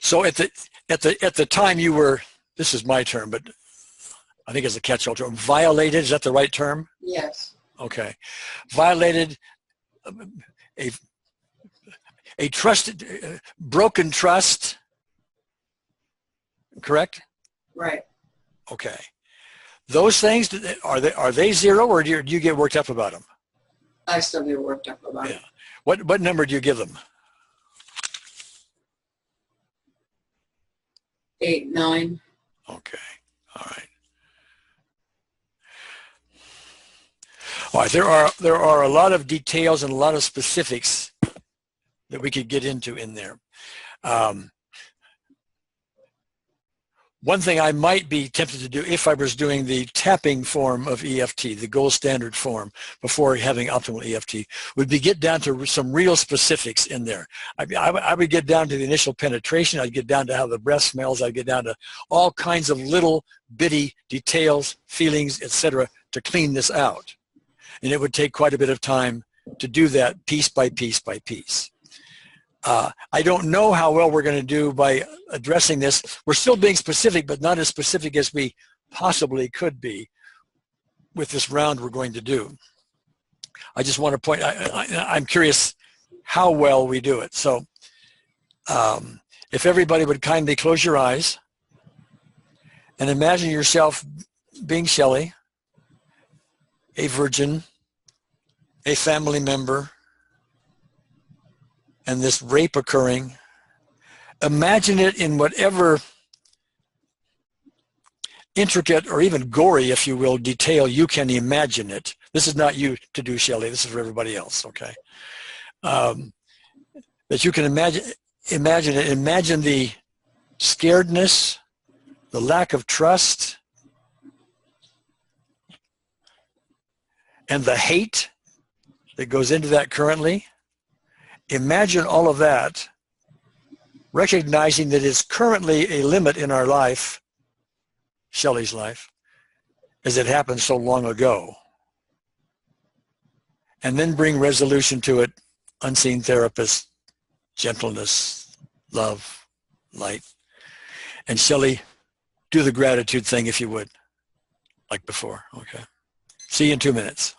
So at the time you were, this is my term, but I think it's a catch-all term, violated, is that the right term? Yes. Okay. Violated a trusted, broken trust, correct? Right. Okay. Those things, are they 0, or do you get worked up about them? I still get worked up about it. What number do you give them? 8, 9. Okay. All right. All right. There are a lot of details and a lot of specifics that we could get into in there. One thing I might be tempted to do if I was doing the tapping form of EFT, the gold standard form, before having optimal EFT, would be get down to some real specifics in there. I would get down to the initial penetration. I'd get down to how the breath smells. I'd get down to all kinds of little bitty details, feelings, etc., to clean this out. And it would take quite a bit of time to do that piece by piece by piece. I don't know how well we're going to do by addressing this. We're still being specific, but not as specific as we possibly could be with this round we're going to do. I just want to point, I'm curious how well we do it. So if everybody would kindly close your eyes and imagine yourself being Shelley, a virgin, a family member, and this rape occurring, Imagine it in whatever intricate or even gory, if you will, detail you can imagine it. This is not you to do, Shelley. This is for everybody else, okay? That you can imagine it. Imagine the scaredness, the lack of trust, and the hate that goes into that currently. Imagine all of that, recognizing that it's currently a limit in our life, Shelley's life, as it happened so long ago. And then bring resolution to it, unseen therapist, gentleness, love, light. And Shelley, do the gratitude thing if you would, like before, okay? See you in 2 minutes.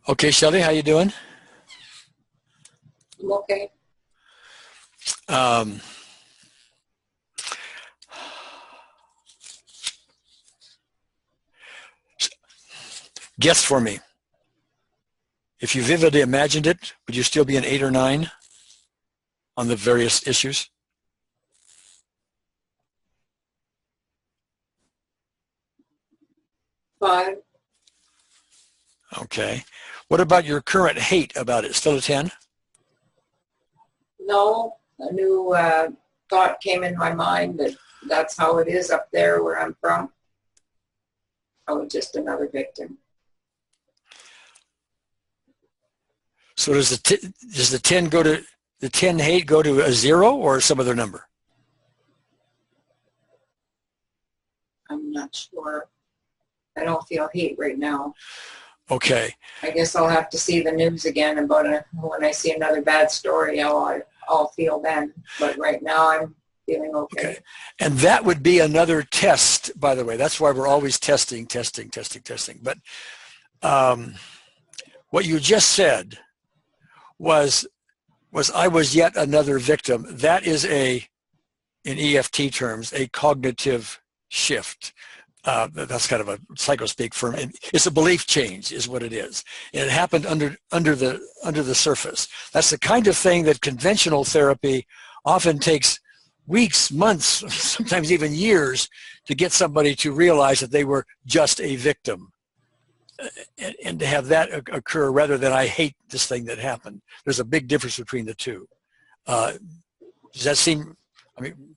Okay, Shelley, how you doing? I'm okay. Guess for me. If you vividly imagined it, would you still be an 8 or 9 on the various issues? Five. Okay. What about your current hate about it? Still a 10? No, a new thought came in my mind that that's how it is up there where I'm from. I was just another victim. So does the 10 go to the 10 hate go to a 0 or some other number? I'm not sure. I don't feel hate right now. Okay. I guess I'll have to see the news again about it. When I see another bad story, I'll feel then. But right now I'm feeling okay. Okay. And that would be another test, by the way. That's why we're always testing. But what you just said was I was yet another victim. That is in EFT terms, a cognitive shift. That's kind of a psycho-speak for me. It's a belief change is what it is. And it happened under the surface. That's the kind of thing that conventional therapy often takes weeks, months, sometimes even years to get somebody to realize that they were just a victim. And to have that occur rather than I hate this thing that happened. There's a big difference between the two. Does that seem, I mean,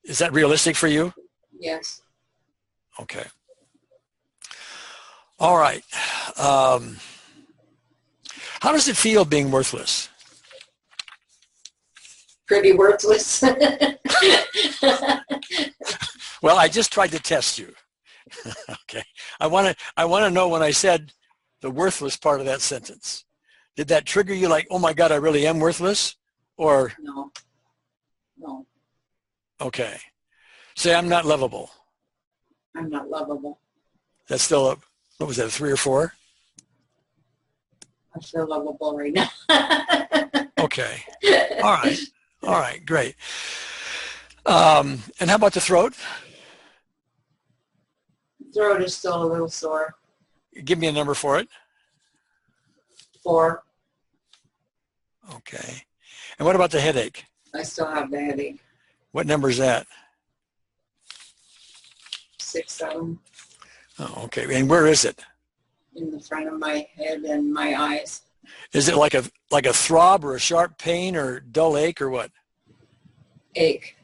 is that realistic for you? Yes. Okay. All right. How does it feel being worthless? Pretty worthless. Well, I just tried to test you. Okay. I want to know when I said the worthless part of that sentence. Did that trigger you like, oh my God, I really am worthless? Or No. No. okay. Say I'm not lovable. I'm not lovable. That's still a, what was that, a 3 or 4? I feel lovable right now. Okay. All right. All right. Great. And how about the throat? Throat is still a little sore. Give me a number for it. 4. Okay. And what about the headache? I still have the headache. What number is that? 6, 7 Oh, okay. And where is it? in the front of my head and my eyes. Is it like a throb or a sharp pain or dull ache or what? Ache.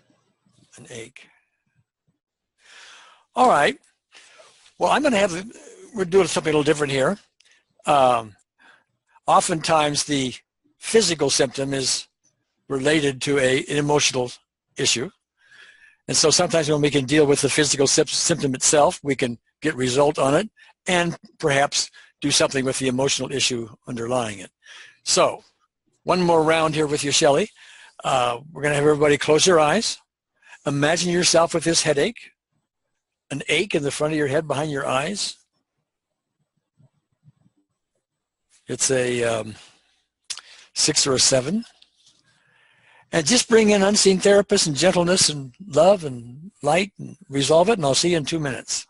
An ache. All right. Well, we're doing something a little different here. Oftentimes the physical symptom is related to an emotional issue. And so sometimes when we can deal with the physical symptom itself, we can get result on it and perhaps do something with the emotional issue underlying it. So one more round here with you, Shelley. We're going to have everybody close their eyes. Imagine yourself with this headache, an ache in the front of your head behind your eyes. It's a 6 or a 7. And just bring in unseen therapists and gentleness and love and light and resolve it, and I'll see you in 2 minutes.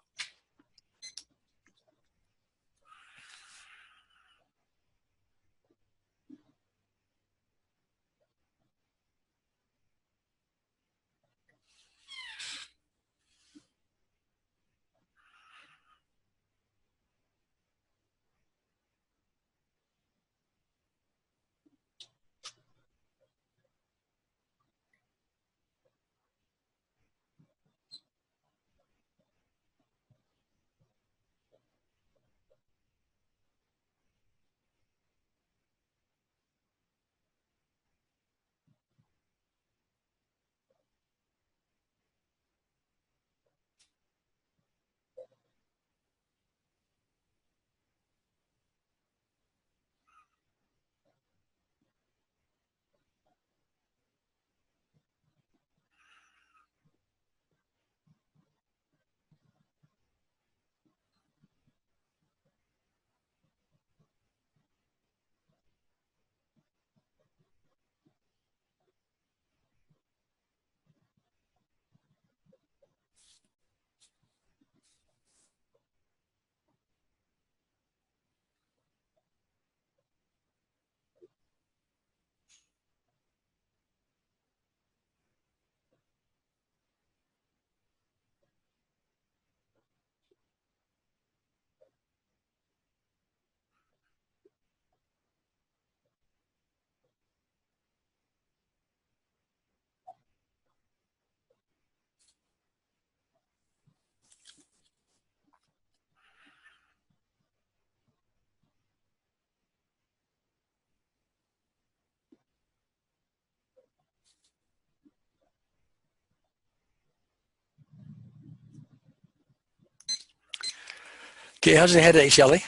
Okay, how's the headache, Shelley?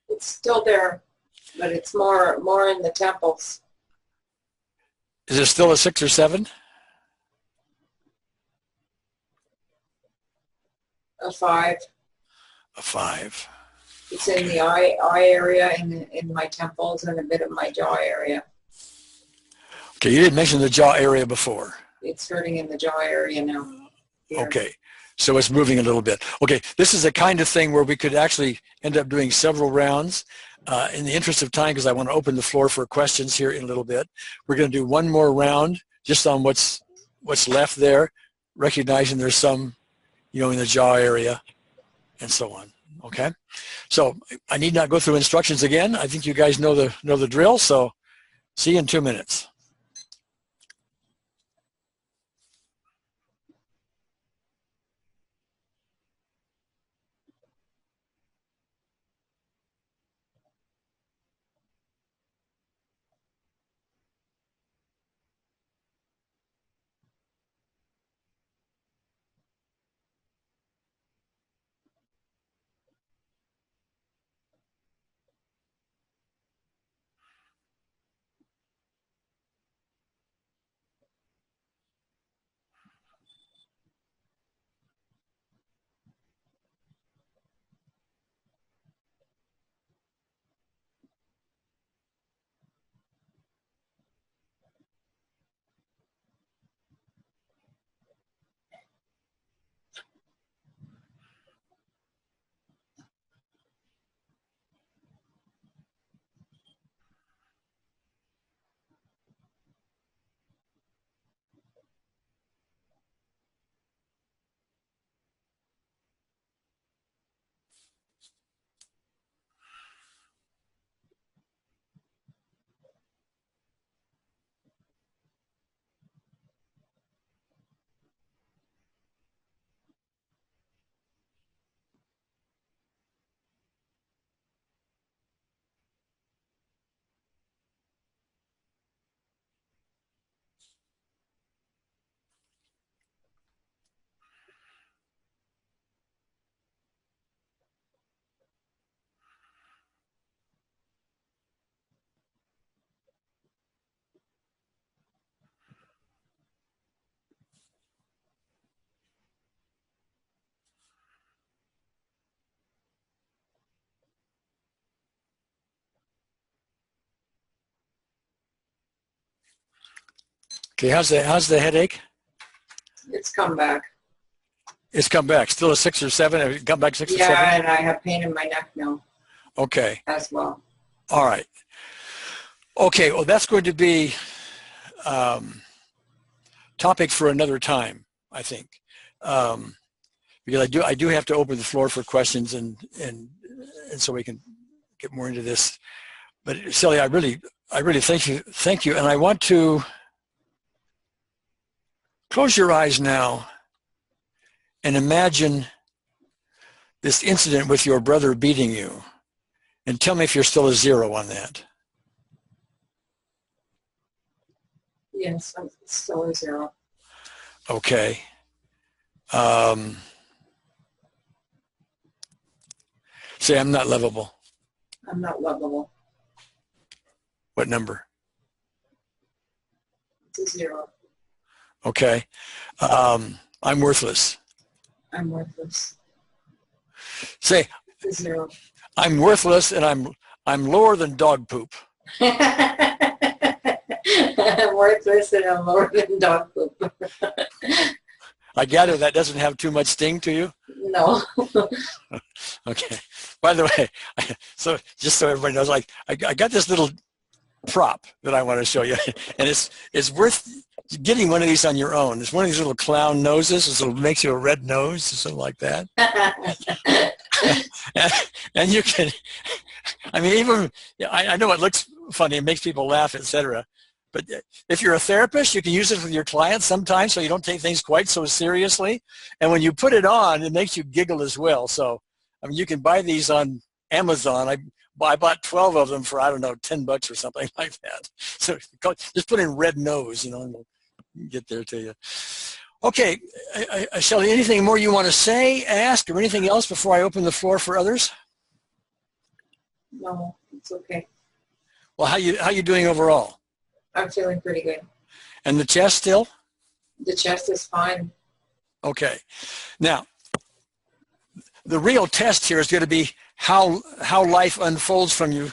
It's still there, but it's more in the temples. Is it still a 6 or 7? A 5. A 5. It's in the eye area, in my temples, and a bit of my jaw area. Okay, you didn't mention the jaw area before. It's hurting in the jaw area now. Here. Okay, so it's moving a little bit. Okay, this is the kind of thing where we could actually end up doing several rounds. In the interest of time, because I want to open the floor for questions here in a little bit, we're going to do one more round just on what's left there, recognizing there's some, in the jaw area and so on. Okay, so I need not go through instructions again. I think you guys know the drill. So see you in 2 minutes. Okay, how's the headache? It's come back. It's come back. Still a 6 or 7? Have it come back 6 or 7? Yeah, and I have pain in my neck now. Okay. As well. All right. Okay, well, that's going to be topic for another time, I think. Because I do have to open the floor for questions and so we can get more into this. But Sally, I really thank you. And I want to close your eyes now and imagine this incident with your brother beating you. And tell me if you're still a 0 on that. Yes, I'm still a 0. Okay. Say, I'm not lovable. I'm not lovable. What number? It's a 0. Okay. I'm worthless. I'm worthless. Say, It's a 0. I'm worthless and I'm lower than dog poop. I'm worthless and I'm lower than dog poop. I gather that doesn't have too much sting to you? No. Okay. By the way, so just so everybody knows, like I got this little prop that I want to show you, and it's worth getting one of these on your own. It's one of these little clown noses, so it makes you a red nose or something like that. and you can, I mean, even I know it looks funny, it makes people laugh, etc. But if you're a therapist, you can use it with your clients sometimes so you don't take things quite so seriously. And when you put it on, it makes you giggle as well. So, I mean, you can buy these on Amazon. I bought 12 of them for, I don't know, $10 or something like that. So just put in red nose, and we'll get there to you. Okay, Shelley, anything more you want to say, ask, or anything else before I open the floor for others? No, it's okay. Well, how you doing overall? I'm feeling pretty good. And the chest still? The chest is fine. Okay. Now, the real test here is going to be how life unfolds from you,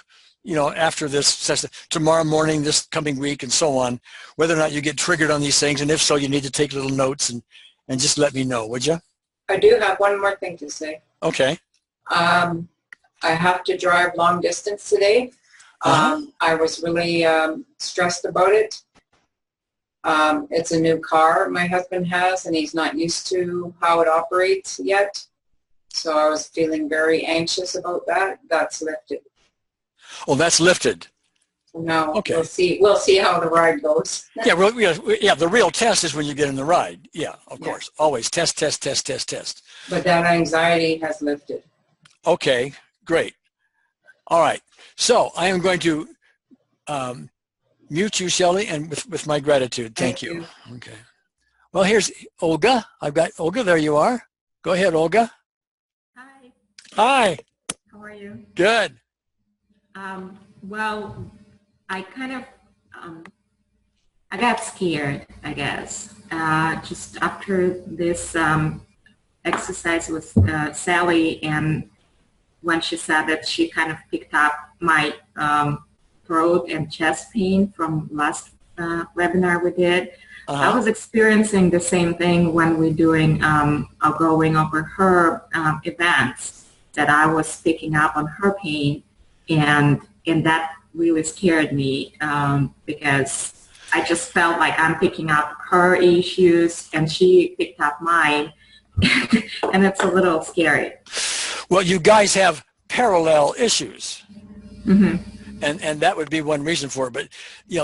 after this session, tomorrow morning, this coming week, and so on, whether or not you get triggered on these things, and if so, you need to take little notes and just let me know, would you? I do have one more thing to say. Okay. I have to drive long distance today. I was really stressed about it. It's a new car my husband has, and he's not used to how it operates yet. So I was feeling very anxious about that. That's lifted. Oh, that's lifted. No, okay. We'll see how the ride goes. Yeah, the real test is when you get in the ride. Yeah, of course. Always test. But that anxiety has lifted. Okay, great. All right. So I am going to mute you, Shelley, and with my gratitude. Thank you. Okay. Well, here's Olga. I've got Olga. There you are. Go ahead, Olga. Hi. Hi. How are you? Good. Well, I kind of, I got scared, I guess, just after this exercise with Sally, and when she said that she kind of picked up my throat and chest pain from last webinar we did. I was experiencing the same thing when we're doing going over her events, that I was picking up on her pain, and that really scared me because I just felt like I'm picking up her issues and she picked up mine, and it's a little scary. Well, you guys have parallel issues. Mm-hmm. And that would be one reason for it. But,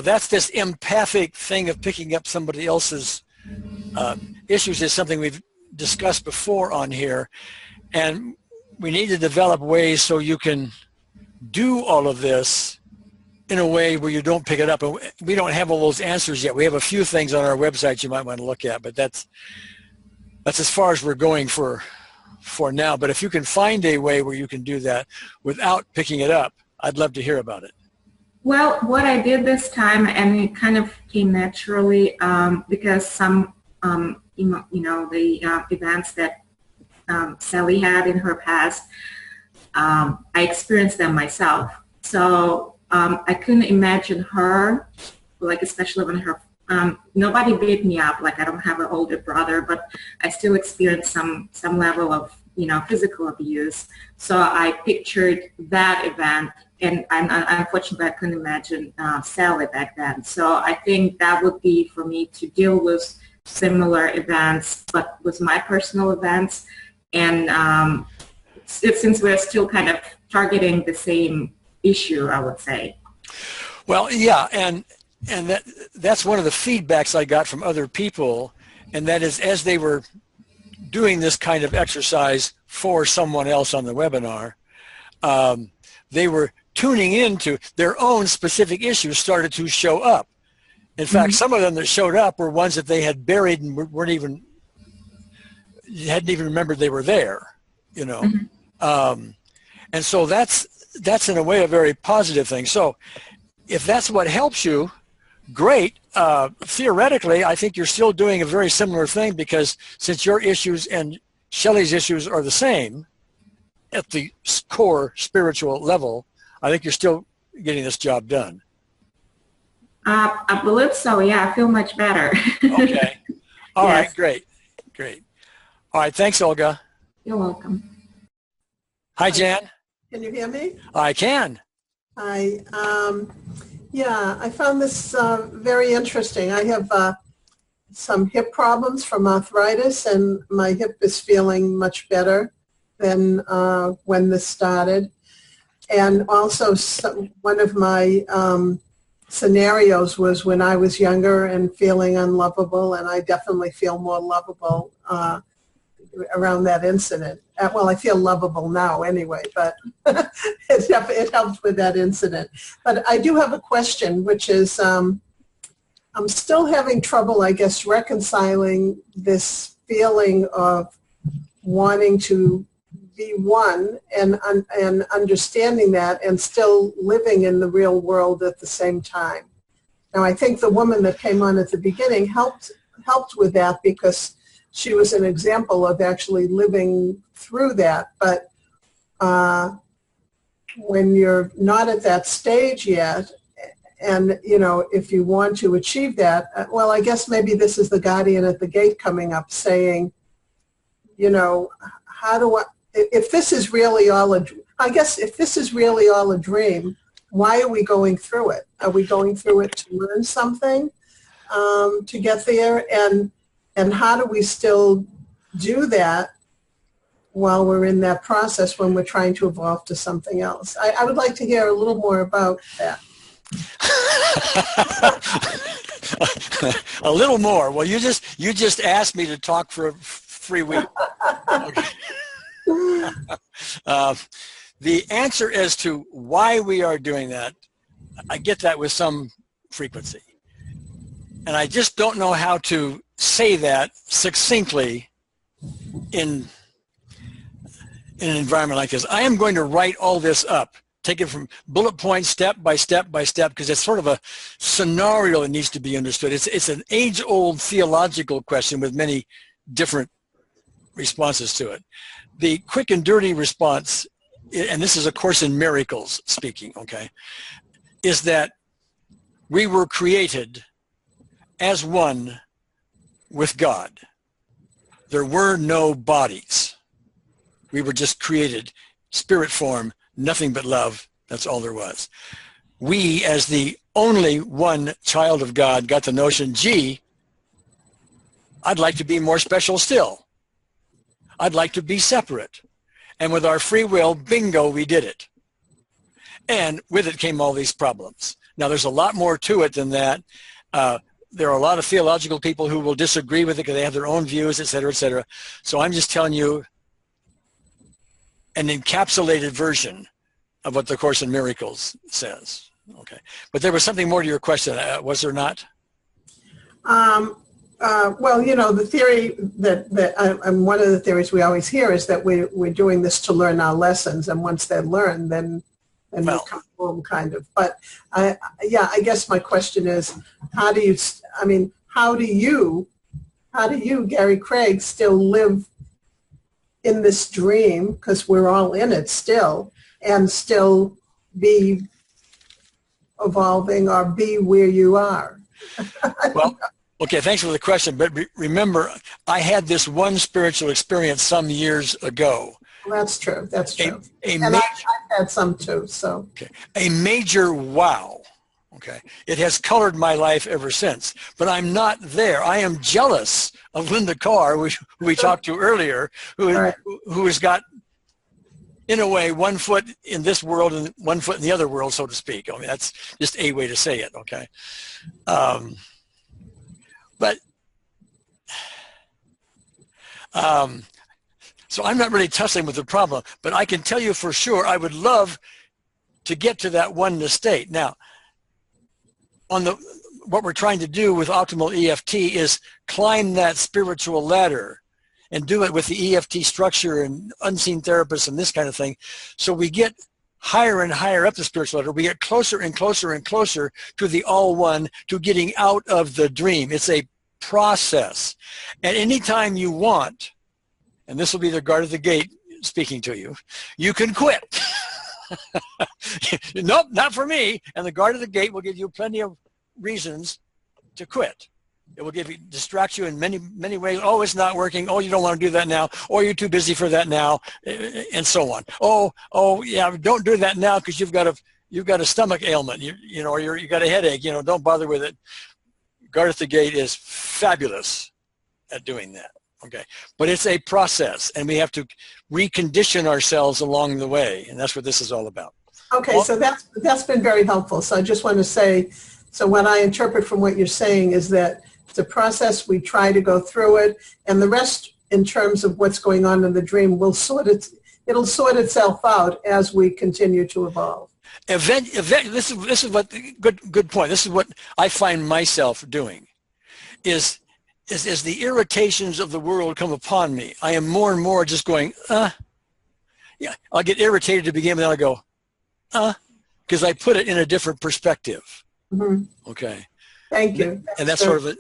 that's this empathic thing of picking up somebody else's issues is something we've discussed before on here. And we need to develop ways so you can do all of this in a way where you don't pick it up. And we don't have all those answers yet. We have a few things on our website you might want to look at, but that's as far as we're going for now. But if you can find a way where you can do that without picking it up, I'd love to hear about it. Well, what I did this time, and it kind of came naturally because some, the events that Sally had in her past, I experienced them myself. So I couldn't imagine her, like especially when her Nobody beat me up. Like, I don't have an older brother, but I still experienced some level of, physical abuse. So I pictured that event, and unfortunately I couldn't imagine Sally back then. So I think that would be for me to deal with similar events, but with my personal events. And since we're still kind of targeting the same issue, I would say. Well, yeah, and that's one of the feedbacks I got from other people, and that is as they were doing this kind of exercise for someone else on the webinar, they were tuning into their own specific issues started to show up. In fact, some of them that showed up were ones that they had buried and hadn't even remembered they were there, and so that's in a way a very positive thing. So if that's what helps you, great. Theoretically, I think you're still doing a very similar thing, because since your issues and Shelley's issues are the same at the core spiritual level, I think you're still getting this job done. I believe so. Yeah, I feel much better. Okay. All Yes. right. Great. All right. Thanks, Olga. You're welcome. Hi, Jan. Can you hear me? I can. Hi. Yeah, I found this very interesting. I have some hip problems from arthritis, and my hip is feeling much better than when this started. And also, one of my scenarios was when I was younger and feeling unlovable, and I definitely feel more lovable around that incident. Well, I feel lovable now anyway, but it helped with that incident. But I do have a question, which is I'm still having trouble, I guess, reconciling this feeling of wanting to be one and understanding that and still living in the real world at the same time. Now, I think the woman that came on at the beginning helped with that, because she was an example of actually living through that. But when you're not at that stage yet, and, if you want to achieve that, well, I guess maybe this is the guardian at the gate coming up saying, how do I, if this is really all if this is really all a dream, why are we going through it? Are we going through it to learn something, to get there? And how do we still do that while we're in that process when we're trying to evolve to something else? I would like to hear a little more about that. A little more. Well, you just asked me to talk for 3 weeks. Okay. The answer as to why we are doing that, I get that with some frequency. And I just don't know how to say that succinctly in an environment like this. I am going to write all this up, take it from bullet points, step by step by step, because it's sort of a scenario that needs to be understood. It's an age-old theological question with many different responses to it. The quick and dirty response, and this is A Course in Miracles speaking, okay, is that we were created as one with God. There were no bodies. We were just created, spirit form, nothing but love. That's all there was. We, as the only one child of God, got the notion, gee, I'd like to be more special still. I'd like to be separate. And with our free will, bingo, we did it. And with it came all these problems. Now, there's a lot more to it than that. There are a lot of theological people who will disagree with it because they have their own views, et cetera, et cetera. So I'm just telling you an encapsulated version of what the Course in Miracles says. Okay. But there was something more to your question, was there not? Well, the theory and one of the theories we always hear is that we're doing this to learn our lessons, and once they're learned, then we come home, kind of. But I guess my question is, how do you, Gary Craig, still live in this dream, because we're all in it still, and still be evolving or be where you are? Well, okay, thanks for the question. But remember, I had this one spiritual experience some years ago. Well, that's true. That's true. And I've had some too. So okay, a major wow. Okay, it has colored my life ever since. But I'm not there. I am jealous of Linda Carr, who we talked to earlier, who has got, in a way, one foot in this world and one foot in the other world, so to speak. I mean, that's just a way to say it. Okay. So I'm not really tussling with the problem, but I can tell you for sure I would love to get to that oneness state. Now, what we're trying to do with optimal EFT is climb that spiritual ladder and do it with the EFT structure and unseen therapists and this kind of thing. So we get higher and higher up the spiritual ladder. We get closer and closer and closer to the all one, to getting out of the dream. It's a process. And anytime you want, and this will be the guard at the gate speaking to you, you can quit. Nope, not for me. And the guard at the gate will give you plenty of reasons to quit. It will distract you in many, many ways. Oh, it's not working. Oh, you don't want to do that now. Or you're too busy for that now, and so on. Oh, yeah, don't do that now because you've got a stomach ailment. You know, or you got a headache. You know, don't bother with it. Guard at the gate is fabulous at doing that. Okay, but it's a process, and we have to recondition ourselves along the way, and that's what this is all about. Okay, so that's been very helpful. So I just want to say, so what I interpret from what you're saying is that it's a process. We try to go through it, and the rest, in terms of what's going on in the dream, it'll sort itself out as we continue to evolve. This is what good point. This is what I find myself doing, is as the irritations of the world come upon me, I am more and more just going, yeah, I'll get irritated to begin, but then I'll go, because I put it in a different perspective. Mm-hmm. Okay. Thank you. And that's sort of an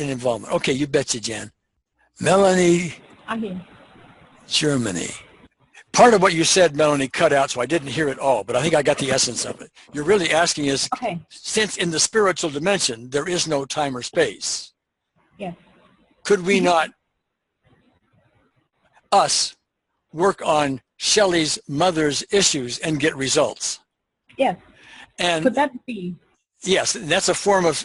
involvement. Okay, you betcha, Jan. Melanie, I'm here. Germany. Part of what you said, Melanie, cut out, so I didn't hear it all, but I think I got the essence of it. You're really asking is, okay, since in the spiritual dimension, there is no time or space. Yes. Could we not, us, work on Shelley's mother's issues and get results? Yes. And could that be? Yes, that's a form of,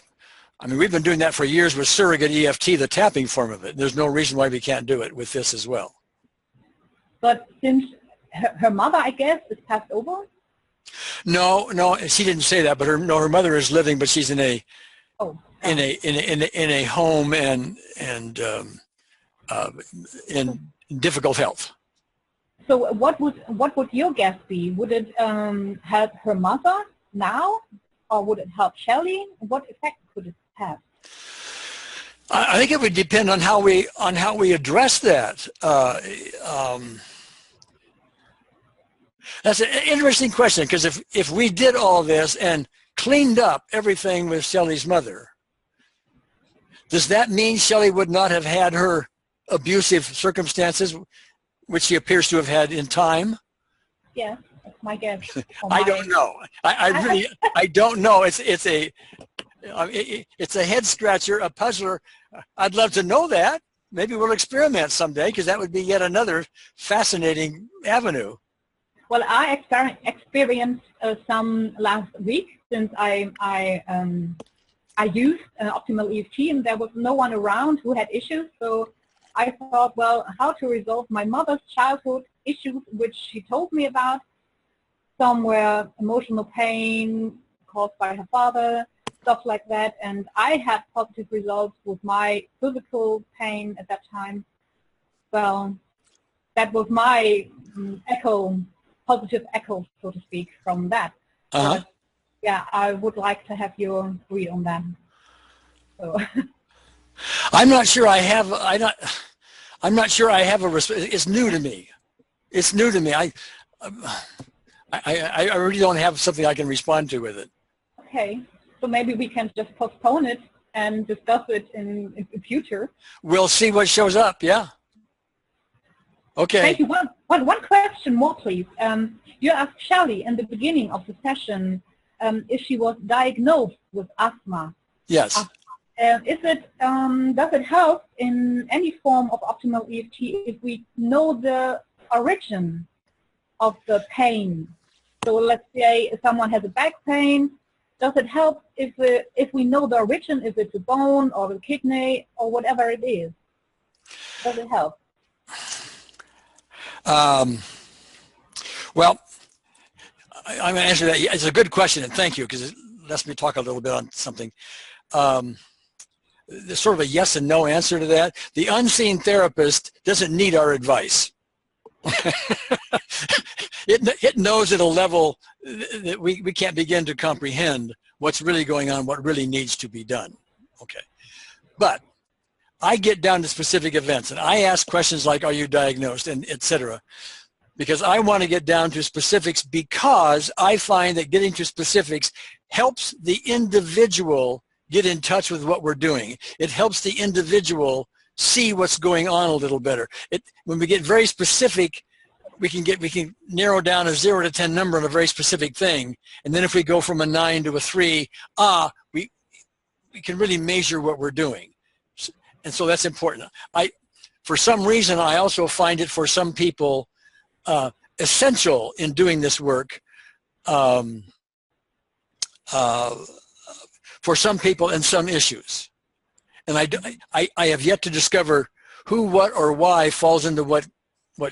I mean, we've been doing that for years with surrogate EFT, the tapping form of it. There's no reason why we can't do it with this as well. But since her mother, I guess, is passed over? No, she didn't say that, but her mother is living, but she's in a in a home and in difficult health. So what would your guess be? Would it help her mother now, or would it help Shelley? What effect could it have? I think it would depend on how we address that. That's an interesting question, because if we did all this and cleaned up everything with Shelley's mother, does that mean Shelley would not have had her abusive circumstances, which she appears to have had in time? Yes, that's my guess. I don't know. I really I don't know. It's a head scratcher, a puzzler. I'd love to know that. Maybe we'll experiment someday, because that would be yet another fascinating avenue. Well, I experienced some last week, since I used optimal EFT, and there was no one around who had issues. So I thought, well, how to resolve my mother's childhood issues, which she told me about. Some were emotional pain caused by her father, stuff like that. And I had positive results with my physical pain at that time. Well, that was my positive echo, so to speak, from that. Uh-huh. Yeah, I would like to have your agree on that. So. I'm not sure I have. I'm not sure I have a response. It's new to me. It's new to me. I really don't have something I can respond to with it. Okay, so maybe we can just postpone it and discuss it in the future. We'll see what shows up. Yeah. Okay. Thank you. One question more, please. You asked Shelley in the beginning of the session if she was diagnosed with asthma. Yes. does it help in any form of optimal EFT if we know the origin of the pain? So let's say someone has a back pain. Does it help if we know the origin, if it's a bone or the kidney or whatever it is? Does it help? Well, I'm going to answer that. It's a good question, and thank you, because it lets me talk a little bit on something. There's sort of a yes and no answer to that. The unseen therapist doesn't need our advice. It knows at a level that we can't begin to comprehend what's really going on, what really needs to be done. Okay. But I get down to specific events, and I ask questions like, are you diagnosed, and et cetera, because I want to get down to specifics, because I find that getting to specifics helps the individual get in touch with what we're doing. It helps the individual see what's going on a little better. When we get very specific, we can narrow down a 0 to 10 number on a very specific thing, and then if we go from a 9 to a 3, we can really measure what we're doing. And so that's important. For some reason, I also find it for some people essential in doing this work, for some people and some issues. And I have yet to discover who, what, or why falls into what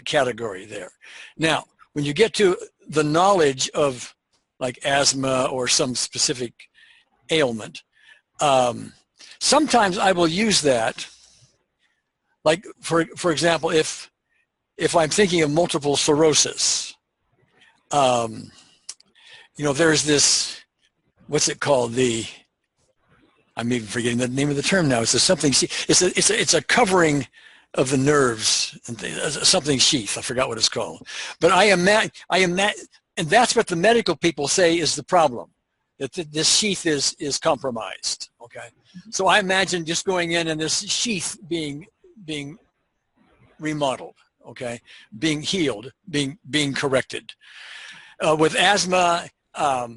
category there. Now, when you get to the knowledge of like asthma or some specific ailment, sometimes I will use that. Like, for example, if I'm thinking of multiple sclerosis, there's this, what's it called? I'm even forgetting the name of the term now. It's a covering of the nerves and something sheath. I forgot what it's called. But I imagine, and that's what the medical people say is the problem, that this sheath is compromised. Okay, so I imagine just going in and this sheath being remodeled. Okay, being healed, being corrected. With asthma, I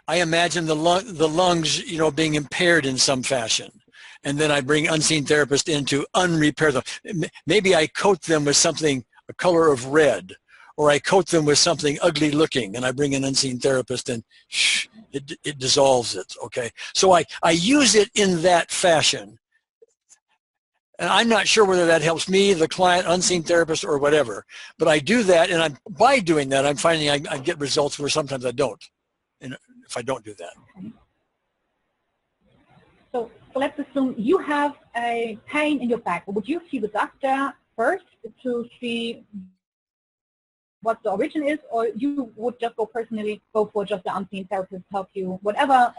imagine the lungs, being impaired in some fashion, and then I bring unseen therapist in to unrepair them. Maybe I coat them with something, a color of red, or I coat them with something ugly looking, and I bring an unseen therapist and it dissolves it. Okay, so I use it in that fashion. And I'm not sure whether that helps me, the client, unseen therapist, or whatever. But I do that, and by doing that, I'm finding I get results where sometimes I don't, and if I don't do that. So let's assume you have a pain in your back. Would you see the doctor first to see what the origin is, or you would just go for just the unseen therapist to help you, whatever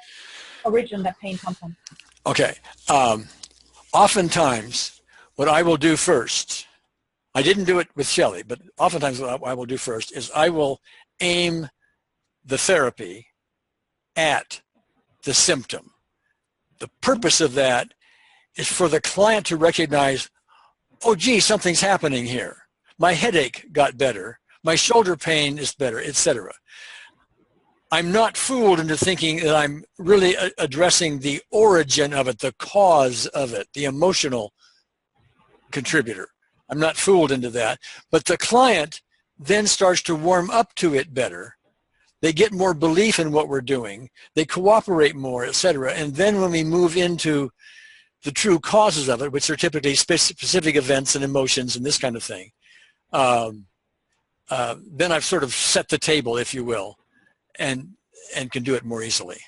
origin that pain comes from? Okay. Oftentimes, what I will do first, I didn't do it with Shelley, but oftentimes what I will do first is I will aim the therapy at the symptom. The purpose of that is for the client to recognize, oh, gee, something's happening here. My headache got better. My shoulder pain is better, etc. I'm not fooled into thinking that I'm really addressing the origin of it, the cause of it, the emotional contributor. I'm not fooled into that. But the client then starts to warm up to it better. They get more belief in what we're doing. They cooperate more, etc. And then when we move into the true causes of it, which are typically specific events and emotions and this kind of thing, then I've sort of set the table, if you will, and can do it more easily.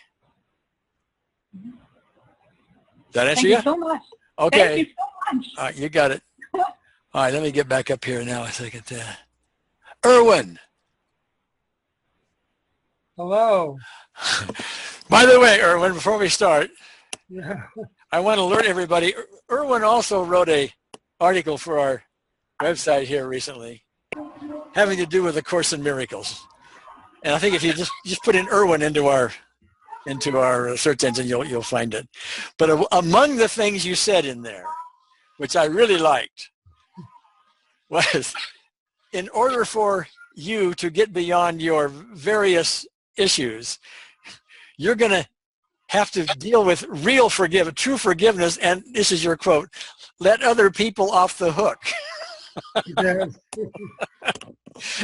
That answer you? Thank you so much. Okay. Thank you so much. All right, you got it. All right, let me get back up here now a second. Erwin. Hello. By the way, Erwin, before we start, Yeah. I want to alert everybody, Erwin also wrote an article for our website here recently having to do with A Course in Miracles. And I think if you just put in Erwin into our search engine, you'll find it. But among the things you said in there, which I really liked, was in order for you to get beyond your various issues, you're going to have to deal with real true forgiveness, and this is your quote, let other people off the hook. Yeah.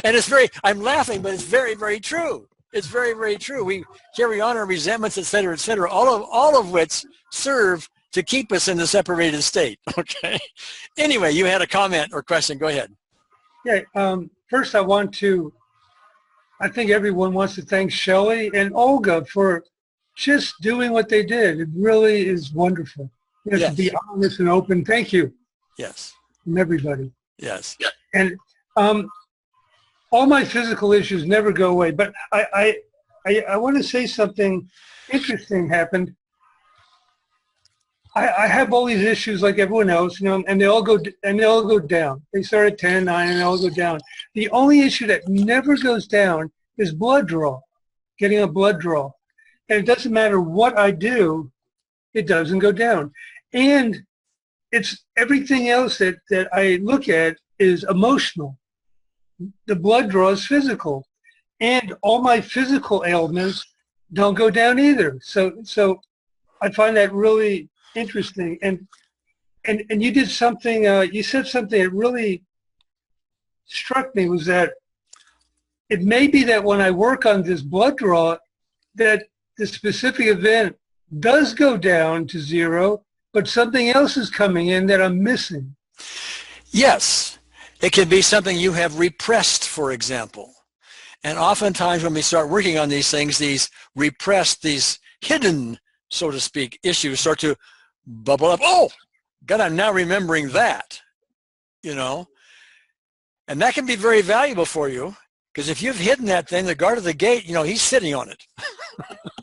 And I'm laughing, but it's very, very true. It's very, very true. We carry on our resentments, et cetera, all of which serve to keep us in the separated state, okay? Anyway, you had a comment or question. Go ahead. Yeah. First, I think everyone wants to thank Shelley and Olga for just doing what they did. It really is wonderful. Yes. To be honest and open. Thank you. Yes. From everybody. Yes. And all my physical issues never go away. But I want to say something interesting happened. I have all these issues like everyone else, and they all go down. They start at 10, 9, and they all go down. The only issue that never goes down is blood draw, getting a blood draw. And it doesn't matter what I do, it doesn't go down. And it's everything else that I look at is emotional. The blood draw is physical. And all my physical ailments don't go down either. So I find that really interesting. And you did something, you said something that really struck me, was that it may be that when I work on this blood draw, that the specific event does go down to 0, but something else is coming in that I'm missing. Yes. It can be something you have repressed, for example. And oftentimes when we start working on these things, these repressed, these hidden, so to speak, issues start to bubble up. Oh, God, I'm now remembering that, And that can be very valuable for you, because if you've hidden that thing, the guard at the gate, he's sitting on it.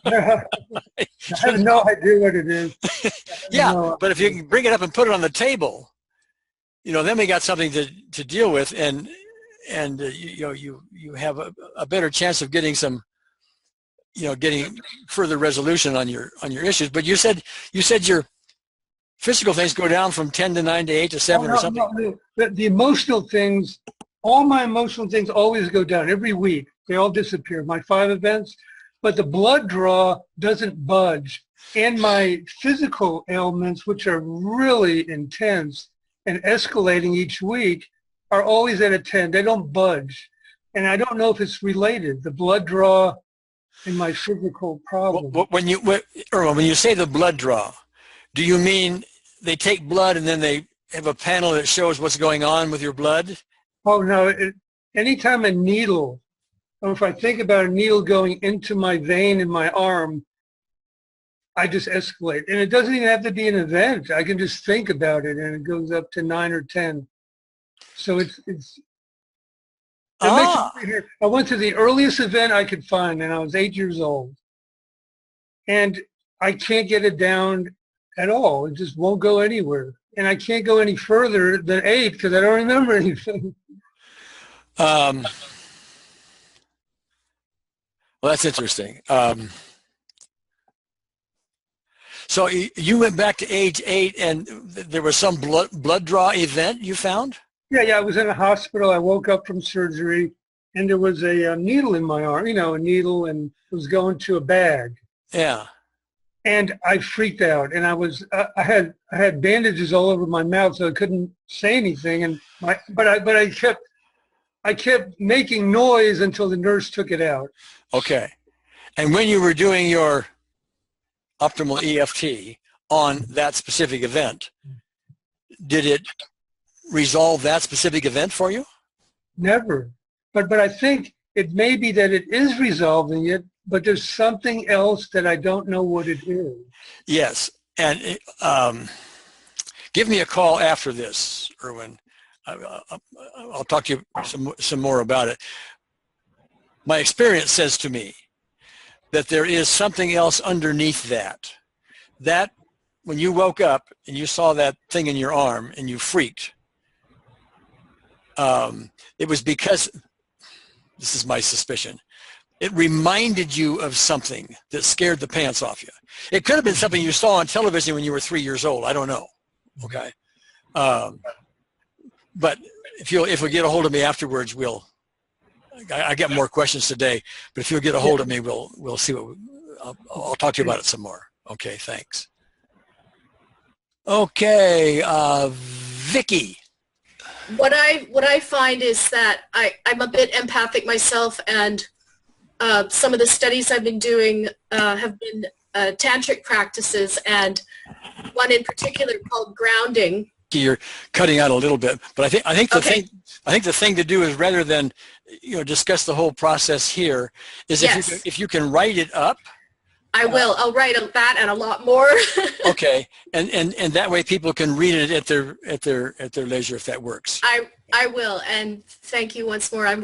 I have no idea what it is. Yeah, but if you can bring it up and put it on the table, then we got something to deal with, and you have a better chance of getting some, getting further resolution on your issues. But you said your physical things go down from 10 to 9 to 8 to 7 or something. No. The emotional things, all my emotional things always go down every week. They all disappear. My 5 events, but the blood draw doesn't budge, and my physical ailments, which are really intense and escalating each week, are always at a 10. They don't budge. And I don't know if it's related, the blood draw and my physical problem. When you say the blood draw, do you mean they take blood and then they have a panel that shows what's going on with your blood? Oh, no. Anytime a needle, or if I think about a needle going into my vein in my arm, I just escalate. And it doesn't even have to be an event. I can just think about it, and it goes up to 9 or 10. So it's I went to the earliest event I could find, and I was 8 years old. And I can't get it down at all. It just won't go anywhere. And I can't go any further than 8 because I don't remember anything. Well, that's interesting. So you went back to age 8, and there was some blood draw event you found? Yeah, I was in a hospital. I woke up from surgery, and there was a needle in my arm, a needle, and it was going to a bag. Yeah. And I freaked out, and I had bandages all over my mouth, so I couldn't say anything. And but I kept making noise until the nurse took it out. Okay. And when you were doing your optimal EFT on that specific event, did it resolve that specific event for you? Never. But I think it may be that it is resolving it, but there's something else that I don't know what it is. Yes. And give me a call after this, Erwin. I'll talk to you some more about it. My experience says to me that there is something else underneath that. That when you woke up and you saw that thing in your arm and you freaked, it was because, this is my suspicion, it reminded you of something that scared the pants off you. It could have been something you saw on television when you were 3 years old. I don't know. Okay. But if we get a hold of me afterwards, I get more questions today, but if you'll get a hold of me, we'll see I'll talk to you about it some more. Okay, thanks. Okay, Vicky. What I find is that I'm a bit empathic myself, and some of the studies I've been doing have been tantric practices, and one in particular called grounding. You're cutting out a little bit, but I think the thing to do is, rather than discuss the whole process here, is Yes. if you can write it up. I will. I'll write that and a lot more. Okay, and that way people can read it at their leisure, if that works. I will, and thank you once more. I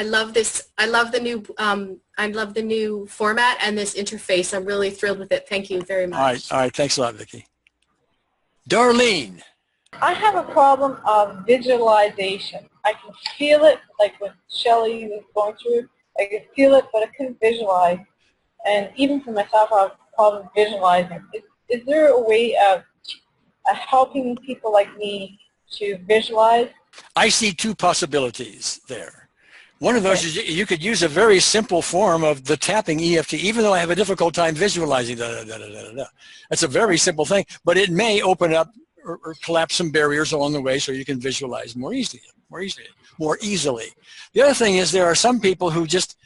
love this. I love the new format and this interface. I'm really thrilled with it. Thank you very much. All right. Thanks a lot, Vicki. Darlene. I have a problem of visualization. I can feel it, like when Shelley was going through. I can feel it, but I couldn't visualize. And even for myself, I have a problem visualizing. Is there a way of helping people like me to visualize? I see two possibilities there. One of those is you could use a very simple form of the tapping EFT, even though I have a difficult time visualizing. That's a very simple thing, but it may open up or collapse some barriers along the way so you can visualize more easily. The other thing is there are some people who just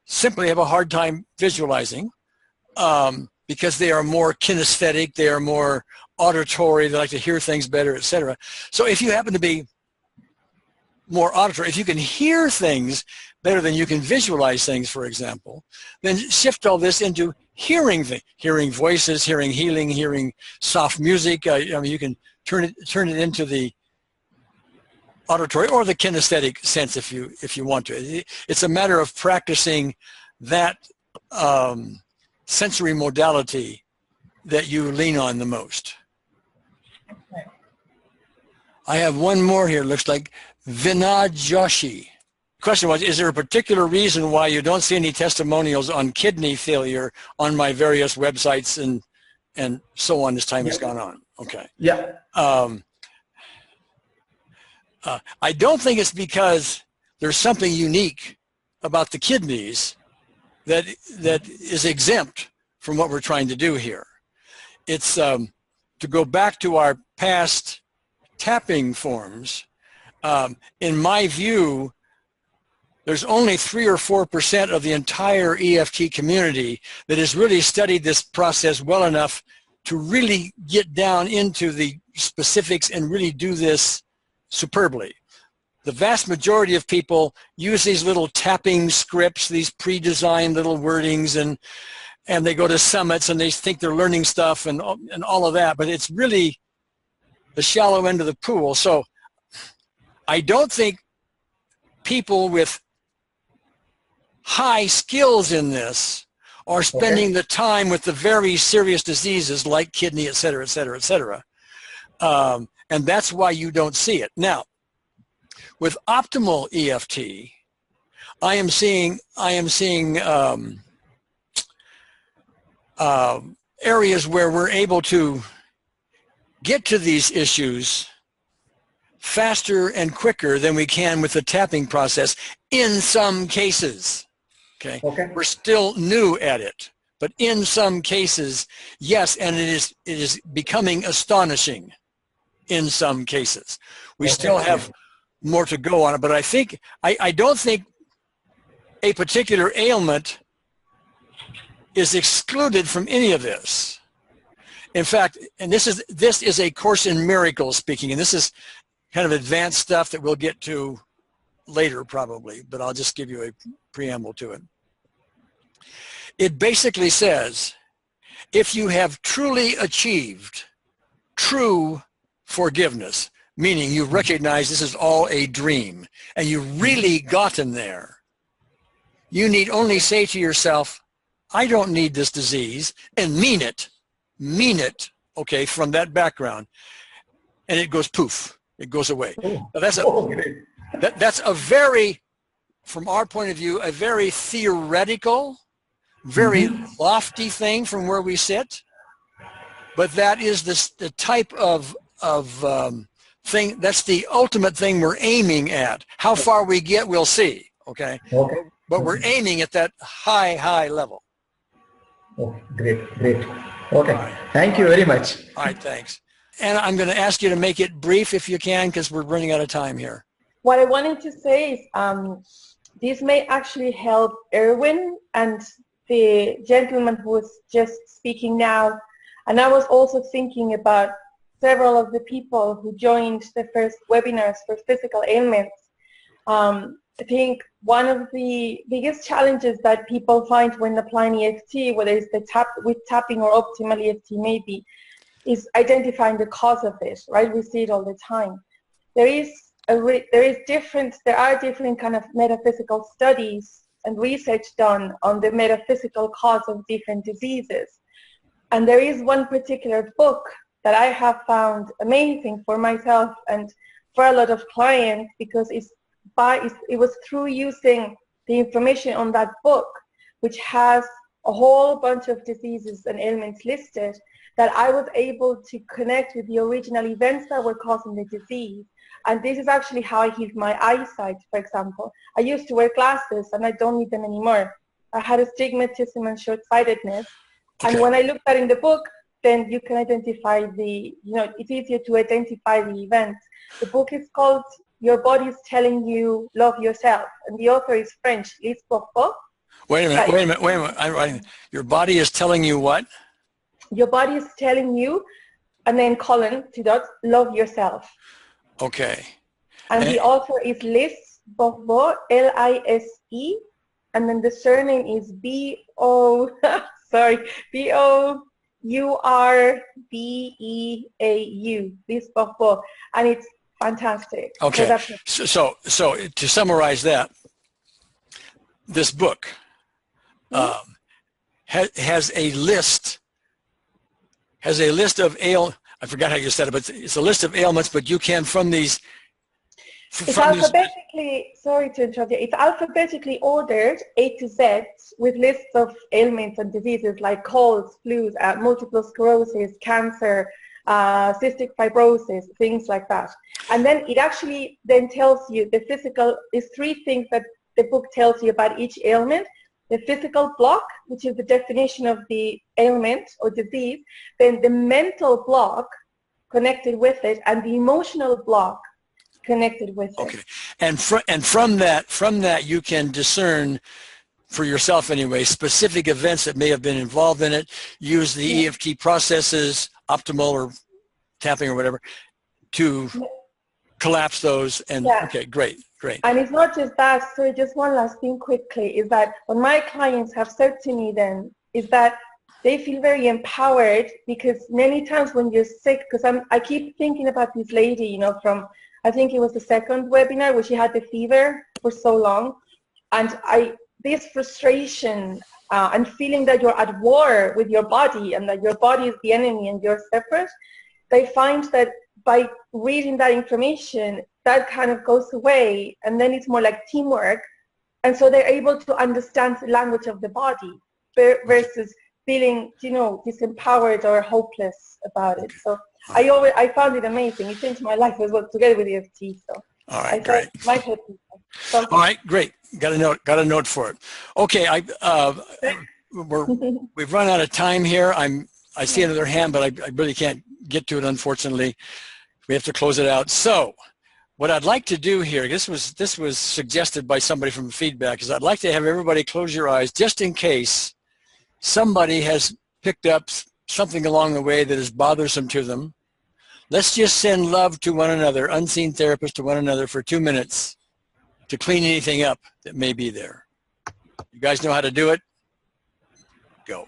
simply have a hard time visualizing because they are more kinesthetic, they are more auditory, they like to hear things better, etc. So if you happen to be more auditory, if you can hear things better than you can visualize things, for example, then shift all this into hearing voices, hearing healing, hearing soft music. You can turn it into the auditory or the kinesthetic sense if you want to. It's a matter of practicing that sensory modality that you lean on the most. Okay. I have one more here. Looks like Vinod Joshi. Question was, is there a particular reason why you don't see any testimonials on kidney failure on my various websites and so on as time has gone on? Okay. Yeah. I don't think it's because there's something unique about the kidneys that is exempt from what we're trying to do here. It's to go back to our past tapping forms. In my view, there's only 3 or 4% of the entire EFT community that has really studied this process well enough to really get down into the specifics and really do this superbly. The vast majority of people use these little tapping scripts, these pre-designed little wordings, and they go to summits and they think they're learning stuff and all of that, but it's really the shallow end of the pool. So I don't think people with high skills in this are spending the time with the very serious diseases like kidney, et cetera, et cetera, et cetera. And that's why you don't see it. Now, with optimal EFT, I am seeing areas where we're able to get to these issues faster and quicker than we can with the tapping process in some cases. Okay? We're still new at it, but in some cases, yes, and it is becoming astonishing in some cases. We still have more to go on it, but I don't think a particular ailment is excluded from any of this. In fact, and this is a course in miracles speaking, and this is kind of advanced stuff that we'll get to later probably, but I'll just give you a preamble to it. It basically says, if you have truly achieved true forgiveness, meaning you recognize this is all a dream and you've really gotten there, you need only say to yourself, I don't need this disease, and mean it, okay, from that background, and it goes poof, it goes away. Now that's a very, from our point of view, a very theoretical, very lofty thing from where we sit, but that is the type of thing, that's the ultimate thing we're aiming at. How far we get, we'll see, okay? But we're aiming at that high level. Oh, great. Okay. right. Thank you very much. All right, thanks. And I'm going to ask you to make it brief if you can, because we're running out of time here. What I wanted to say is this may actually help Erwin and the gentleman who was just speaking now. And I was also thinking about several of the people who joined the first webinars for physical ailments. I think one of the biggest challenges that people find when applying EFT, whether it's with tapping or optimal EFT maybe, is identifying the cause of it, right? We see it all the time. There are different kind of metaphysical studies and research done on the metaphysical cause of different diseases. And there is one particular book that I have found amazing for myself and for a lot of clients, because it was through using the information on that book, which has a whole bunch of diseases and ailments listed, that I was able to connect with the original events that were causing the disease. And this is actually how I healed my eyesight, for example. I used to wear glasses and I don't need them anymore. I had astigmatism and short-sightedness. Okay. And when I looked at in the book, then you can identify it's easier to identify the events. The book is called Your Body is Telling You Love Yourself. And the author is French, Lise Bourbeau. Wait a minute. I'm writing. Your body is telling you what? Your body is telling you, and then colon, 2 dots, love yourself. Okay. And the author is Lise Bourbeau, Lise, and then the surname is B-O, sorry, B-O-U-R-B-E-A-U, Lise Bourbeau, and it's fantastic. Okay. So to summarize that, this book has a list of I forgot how you said it, but it's a list of ailments, but you can from these. It's alphabetically, sorry to interrupt you, it's alphabetically ordered A to Z with lists of ailments and diseases like colds, flus, multiple sclerosis, cancer, cystic fibrosis, things like that. And then it actually then tells you the physical, is 3 things that the book tells you about each ailment. The physical block, which is the definition of the ailment or disease, then the mental block connected with it, and the emotional block connected with it. Okay, and from that you can discern for yourself anyway specific events that may have been involved in it. Use the EFT processes, optimal or tapping or whatever, to collapse those. And okay, great. And it's not just that. So just one last thing quickly is that what my clients have said to me then is that they feel very empowered, because many times when you're sick, because I keep thinking about this lady, from, I think it was the second webinar where she had the fever for so long. And this frustration and feeling that you're at war with your body and that your body is the enemy and you're separate, they find that by reading that information, that kind of goes away, and then it's more like teamwork. And so they're able to understand the language of the body versus feeling, disempowered or hopeless about it. So I found it amazing. It changed my life as well, together with EFT. So all right, great. My help. All right, great. Got a note for it. Okay, we've run out of time here. I see another hand, but I really can't get to it, unfortunately. We have to close it out. So what I'd like to do here, this was suggested by somebody from feedback, is I'd like to have everybody close your eyes just in case somebody has picked up something along the way that is bothersome to them. Let's just send love to one another, unseen therapists to one another for 2 minutes to clean anything up that may be there. You guys know how to do it? Go.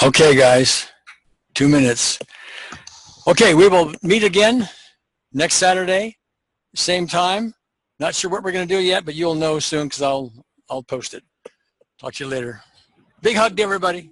Okay, guys, 2 minutes. Okay, we will meet again next Saturday, same time. Not sure what we're going to do yet, but you'll know soon because I'll post it. Talk to you later. Big hug to everybody.